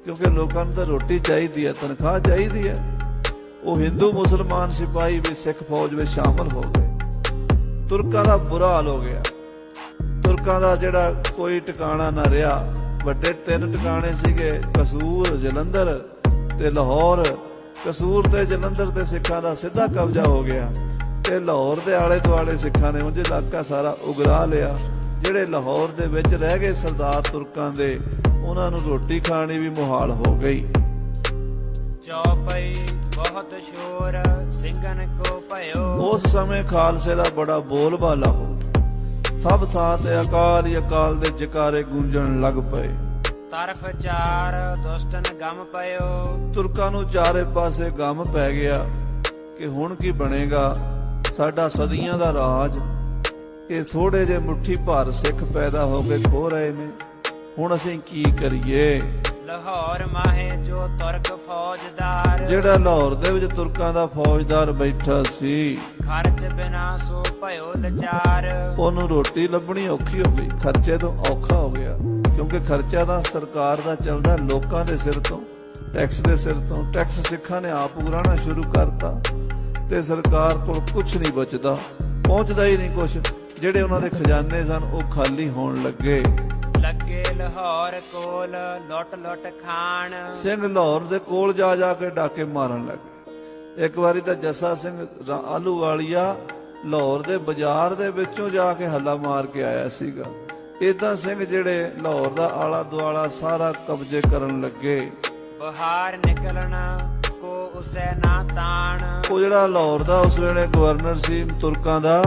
ਕਿਉਂਕਿ ਲੋਕਾਂ ਨੂੰ ਤਾਂ ਰੋਟੀ ਚਾਹੀਦੀ ਹੈ, ਤਨਖਾਹ ਚਾਹੀਦੀ ਹੈ। ਉਹ ਹਿੰਦੂ ਮੁਸਲਮਾਨ ਸਿਪਾਹੀ ਵੀ ਸਿੱਖ ਫੌਜ ਵਿੱਚ ਸ਼ਾਮਲ ਹੋ ਗਏ। ਤੁਰਕਾਂ ਦਾ ਬੁਰਾ ਹਾਲ ਹੋ ਗਿਆ। ਤੁਰਕਾਂ ਦਾ ਜਿਹੜਾ ਕੋਈ ਟਿਕਾਣਾ ਨਾ ਰਿਹਾ। ਵੱਡੇ 3 ਟਿਕਾਣੇ ਸੀਗੇ, ਕਸੂਰ, ਜਲੰਧਰ ਤੇ ਲਾਹੌਰ। ਕਸੂਰ ਤੇ ਜਲੰਧਰ ਤੇ ਸਿੱਖਾਂ ਦਾ ਸਿੱਧਾ ਕਬਜ਼ਾ ਹੋ ਗਿਆ ਤੇ ਲਾਹੌਰ ਦੇ ਆਲੇ ਦੁਆਲੇ ਸਿੱਖਾਂ ਨੇ ਉਂਝ ਇਲਾਕਾ ਸਾਰਾ ਉਗਰਾ ਲਿਆ। ਜਿਹੜੇ ਲਾਹੌਰ ਦੇ ਵਿੱਚ ਰਹਿ ਗਏ ਸਰਦਾਰ ਤੁਰਕਾਂ ਦੇ, ਉਹਨਾਂ ਨੂੰ ਰੋਟੀ ਖਾਣੀ ਵੀ ਮੁਹਾਲ ਹੋ ਗਈ। ਚੌਪਈ ਬਹੁਤ ਸ਼ੋਰ ਸਿੰਘਨ ਕੋ ਭਇਓ। ਉਸ ਸਮੇਂ ਖਾਲਸੇ ਦਾ ਬੜਾ ਬੋਲਬਾਲਾ ਹੋ ਗਿਆ। ਸਭ ਥਾਂ ਤੇ ਅਕਾਲ ਹੀ ਅਕਾਲ ਦੇ ਜਕਾਰੇ ਗੂੰਜਣ ਲੱਗ ਪਏ। ਤਰਫ ਚਾਰ ਦੁਸ਼ਟਨ ਗਮ ਪਇਓ। ਤੁਰਕਾਂ ਨੂੰ ਚਾਰੇ ਪਾਸੇ ਗਮ ਪੈ ਗਿਆ ਕਿ ਹੁਣ ਕੀ ਬਣੇਗਾ। ਸਾਡਾ ਸਦੀਆਂ ਦਾ ਰਾਜ, ਇਹ ਥੋੜੇ ਜਿਹੇ ਮੁੱਠੀ ਭਰ ਸਿੱਖ ਪੈਦਾ ਹੋ ਕੇ ਖੋ ਰਹੇ ਨੇ, ਹੁਣ ਅਸੀਂ ਕੀ ਕਰੀਏ। ਲਾਹੌਰ ਮਾਹੇ ਜੋ ਤੁਰਕ ਫੌਜਦਾਰ। ਜਿਹੜਾ ਲਾਹੌਰ ਦੇ ਵਿੱਚ ਤੁਰਕਾਂ ਦਾ ਫੌਜਦਾਰ ਬੈਠਾ ਸੀ, ਖਰਚ ਬਿਨਾ ਸੋ ਭਇਓ ਲਾਚਾਰ। ਉਹਨੂੰ ਰੋਟੀ ਲੱਭਣੀ ਔਖੀ ਹੋ ਗਈ, ਖਰਚੇ ਤੋਂ ਔਖਾ ਹੋ ਗਿਆ। ਕਿਉਂਕਿ ਖਰਚਾ ਤਾਂ ਸਰਕਾਰ ਦਾ ਚੱਲਦਾ ਲੋਕਾਂ ਦੇ ਸਿਰ ਤੋਂ, ਟੈਕਸ ਦੇ ਸਿਰ ਤੋਂ। ਟੈਕਸ ਸਿੱਖਾਂ ਨੇ ਆਪ ਉਗਰਾਣਾ ਸ਼ੁਰੂ ਕਰਤਾ ਤੇ ਸਰਕਾਰ ਕੋਲ ਕੁਝ ਨਹੀਂ ਬਚਦਾ, ਪਹੁੰਚਦਾ ਹੀ ਨਹੀਂ ਕੁਝ। ਜਿਹੜੇ ਉਹਨਾਂ ਦੇ ਖਜ਼ਾਨੇ ਸਨ ਉਹ ਖਾਲੀ ਹੋਣ ਲੱਗੇ। ਲੱਗੇ ਲਾਹੌਰ ਕੋਲ ਲੁੱਟ ਲੁੱਟ ਖਾਣ। ਸਿੰਘ ਲਾਹੌਰ ਦੇ ਕੋਲ ਜਾ ਜਾ ਕੇ ਡਾਕੇ ਮਾਰਨ ਲੱਗੇ। ਇੱਕ ਵਾਰੀ ਤਾਂ ਜੱਸਾ ਸਿੰਘ ਆਹਲੂਵਾਲੀਆ ਲਾਹੌਰ ਦੇ ਬਾਜ਼ਾਰ ਦੇ ਵਿੱਚੋਂ ਜਾ ਕੇ ਹੱਲਾ ਮਾਰ ਕੇ ਆਇਆ ਸੀਗਾ। ਏਦਾਂ ਸਿੰਘ ਜਿਹੜੇ ਲਾਹੌਰ ਦਾ ਆਲਾ ਦੁਆਲਾ ਸਾਰਾ ਕਬਜ਼ੇ ਕਰਨ ਲੱਗੇ। ਬਾਹਰ ਨਿਕਲਣਾ ਕੋ ਉਸੇ ਨਾ ਤਾਣ। ਉਹ ਜਿਹੜਾ ਲਾਹੌਰ ਦਾ ਉਸ ਵੇਲੇ ਗਵਰਨਰ ਸੀ ਤੁਰਕਾਂ ਦਾ,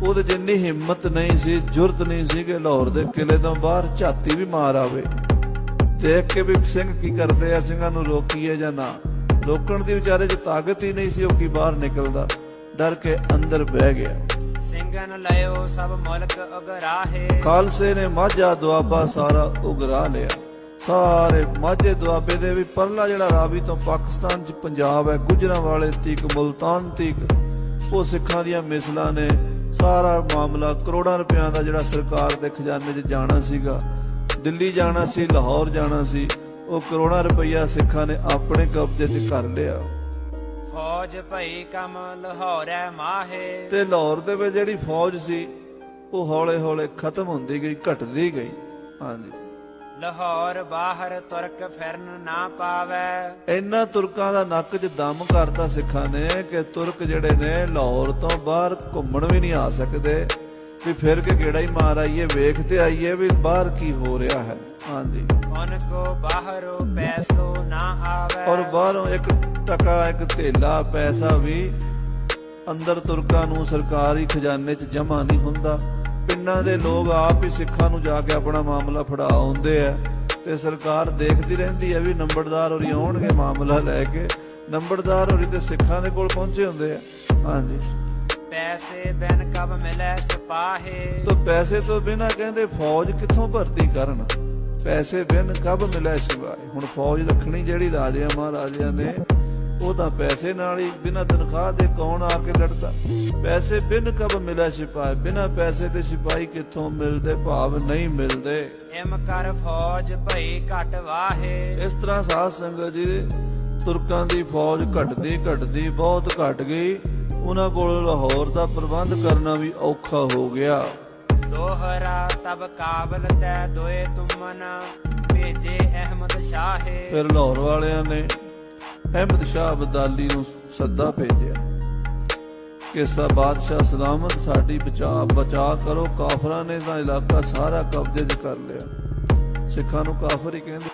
ਉਹਦੇ ਜਿੰਨੀ ਹਿੰਮਤ ਨਹੀਂ ਸੀ, ਜੁਰਤ ਨਹੀਂ ਸੀ ਕਿ ਲਾਹੌਰ ਦੇ ਕਿਲੇ ਤੋਂ ਬਾਹਰ ਝਾਤੀ ਵੀ ਮਾਰ ਆਵੇ। ਦੇਖ ਕੇ ਵੀ ਸਿੰਘ ਕੀ ਕਰਦੇ ਆ, ਸਿੰਘਾਂ ਨੂੰ ਰੋਕੀਏ ਜਾਂ ਨਾ। ਰੋਕਣ ਦੀ ਵਿਚਾਰੇ 'ਚ ਤਾਕਤ ਹੀ ਨਹੀਂ ਸੀ, ਉਹ ਕੀ ਬਾਹਰ ਨਿਕਲਦਾ। ਡਰ ਕੇ ਅੰਦਰ ਬਹਿ ਗਿਆ। ਸਿੰਘਨ ਲਿਓ ਸਭ ਮੁਲਕ ਉਗਰਾਹੇ। ਖਾਲਸੇ ਨੇ ਮਾਝਾ ਦੁਆਬਾ ਸਾਰਾ ਉਗਰਾ ਲਿਆ। ਸਾਰੇ ਮਾਝੇ ਦੁਆਬੇ ਦੇ ਵੀ ਪਰਲਾ ਜਿਹੜਾ ਰਾਵੀ ਤੋਂ ਪਾਕਿਸਤਾਨ 'ਚ ਪੰਜਾਬ ਹੈ, ਗੁਜਰਾਂਵਾਲੇ ਤੀਕ, ਮੁਲਤਾਨ ਤੀਕ, ਉਹ ਸਿੱਖਾਂ ਦੀਆਂ ਮਿਸਲਾਂ ਨੇ। ਸਾਰਾ ਮਾਮਲਾ ਕਰੋੜਾਂ ਰੁਪਇਆਂ ਦਾ ਜਿਹੜਾ ਸਰਕਾਰ ਦੇ ਖਜ਼ਾਨੇ 'ਚ ਜਾਣਾ ਸੀਗਾ, ਦਿੱਲੀ ਜਾਣਾ ਸੀ, ਲਾਹੌਰ ਜਾਣਾ ਸੀ, ਉਹ ਕਰੋੜਾਂ ਰੁਪਈਆ ਸਿੱਖਾਂ ਨੇ ਆਪਣੇ ਕਬਜ਼ੇ 'ਚ ਕਰ ਲਿਆ। ਫੌਜ ਭਈ ਕਮ ਲਾਹੌਰੈ ਮਾਹੇ। ਤੇ ਲਾਹੌਰ ਦੇ ਵਿੱਚ ਜਿਹੜੀ ਫੌਜ ਸੀ ਉਹ ਹੌਲੇ ਹੌਲੇ ਖਤਮ ਹੁੰਦੀ ਗਈ, ਘਟਦੀ ਗਈ। ਹਾਂਜੀ, ਲਾਹੌਰ ਬਾਹਰ ਤੁਰਕ ਫਿਰਨ ਨਾ ਪਾਵੇ। ਇੰਨਾ ਤੁਰਕਾਂ ਦਾ ਨੱਕ 'ਚ ਦਮ ਕਰਤਾ ਸਿੱਖਾਂ ਨੇ ਕਿ ਤੁਰਕ ਜਿਹੜੇ ਨੇ ਲਾਹੌਰ ਤੋਂ ਬਾਹਰ ਘੁੰਮਣ ਵੀ ਨਹੀਂ ਆ ਸਕਦੇ। ਵੀ ਫਿਰ ਕੇ ਗੇੜਾ ਹੀ ਮਾਰ ਆਈਏ, ਵੇਖ ਤੇ ਆਈਏ ਵੀ ਬਾਹਰ ਕੀ ਹੋ ਰਿਹਾ ਹੈ। ਹਾਂਜੀ, ਉਨ ਕੋ ਬਾਹਰੋਂ ਪੈਸੋ ਨਾ ਆਵੇ। ਔਰ ਬਾਹਰੋਂ ਇੱਕ ਟਕਾ, ਇੱਕ ਧੇਲਾ ਪੈਸਾ ਵੀ ਅੰਦਰ ਤੁਰਕਾਂ ਨੂੰ ਸਰਕਾਰੀ ਖਜ਼ਾਨੇ 'ਚ ਜਮ੍ਹਾਂ ਨਹੀਂ ਹੁੰਦਾ। ਪਿੰਡਾਂ ਦੇ ਲੋਕ ਆਪ ਹੀ ਸਿੱਖਾਂ ਨੂੰ ਜਾ ਕੇ ਆਪਣਾ ਮਾਮਲਾ ਫੜਾ ਆਉਂਦੇ ਆ ਤੇ ਸਰਕਾਰ ਦੇਖਦੀ ਰਹਿੰਦੀ ਹੈ ਵੀ ਨੰਬਰਦਾਰ ਹੋਰੀ ਆਉਣਗੇ ਮਾਮਲਾ ਲੈ ਕੇ। ਨੰਬਰਦਾਰ ਹੋਰੀ ਤੇ ਸਿੱਖਾਂ ਦੇ ਕੋਲ ਪਹੁੰਚੇ ਹੁੰਦੇ ਆ। ਹਾਂਜੀ, ਪੈਸੇ ਬਿਨ ਕਬ ਮਿਲੇ ਸਿਪਾਹੀ। ਤਾਂ ਪੈਸੇ ਤੋਂ ਬਿਨਾਂ ਕਹਿੰਦੇ ਫੌਜ ਕਿੱਥੋਂ ਭਰਤੀ ਕਰਨ। ਪੈਸੇ ਬਿਨ ਕਬ ਮਿਲੇ ਸਿਪਾਹੀ। ਹੁਣ ਫੌਜ ਰੱਖਣੀ ਜਿਹੜੀ ਰਾਜਿਆਂ ਮਹਾਰਾਜਿਆਂ ਨੇ, ਉਹ ਤਾਂ ਪੈਸੇ ਨਾਲ ਹੀ, ਬਿਨਾਂ ਤਨਖਾਹ ਦੇ ਕੌਣ ਆ ਕੇ ਲੜਦਾ। ਪੈਸੇ ਬਿਨ ਕਬ ਮਿਲੇ ਸਿਪਾਹੀ, ਬਿਨਾਂ ਪੈਸੇ ਦੇ ਸਿਪਾਹੀ ਕਿੱਥੋਂ ਮਿਲਦੇ, ਭਾਵ ਨਹੀਂ ਮਿਲਦੇ। ਇਮ ਕਰ ਫੌਜ ਭਈ ਘਟ ਵਾਹੇ। ਇਸ ਤਰ੍ਹਾਂ ਸਾਧ ਸੰਗਤ ਜੀ ਤੁਰਕਾਂ ਦੀ ਫੌਜ ਘਟਦੀ ਘਟਦੀ ਬਹੁਤ ਘਟ ਗਈ। ਉਹਨਾਂ ਕੋਲ ਲਾਹੌਰ ਦਾ ਪ੍ਰਬੰਧ ਕਰਨਾ ਵੀ ਔਖਾ ਹੋ ਗਿਆ। ਦੋਹਰਾ ਤਬ ਕਾਬਲ ਤੈ ਦੋਏ ਤੁਮਨ ਭੇਜੇ ਅਹਿਮਦ ਸ਼ਾਹੇ। ਫਿਰ ਲਾਹੌਰ ਵਾਲਿਆਂ ਨੇ ਅਹਿਮਦ ਸ਼ਾਹ ਅਬਦਾਲੀ ਨੂੰ ਸੱਦਾ ਭੇਜਿਆ ਕਿ ਸਾ ਬਾਦਸ਼ਾਹ ਸਲਾਮਤ, ਸਾਡੀ ਬਚਾ ਕਰੋ। ਕਾਫਰਾਂ ਨੇ ਤਾਂ ਇਲਾਕਾ ਸਾਰਾ ਕਬਜ਼ੇ 'ਚ ਕਰ ਲਿਆ। ਸਿੱਖਾਂ ਨੂੰ ਕਾਫਰ ਹੀ ਕਹਿੰਦੇ।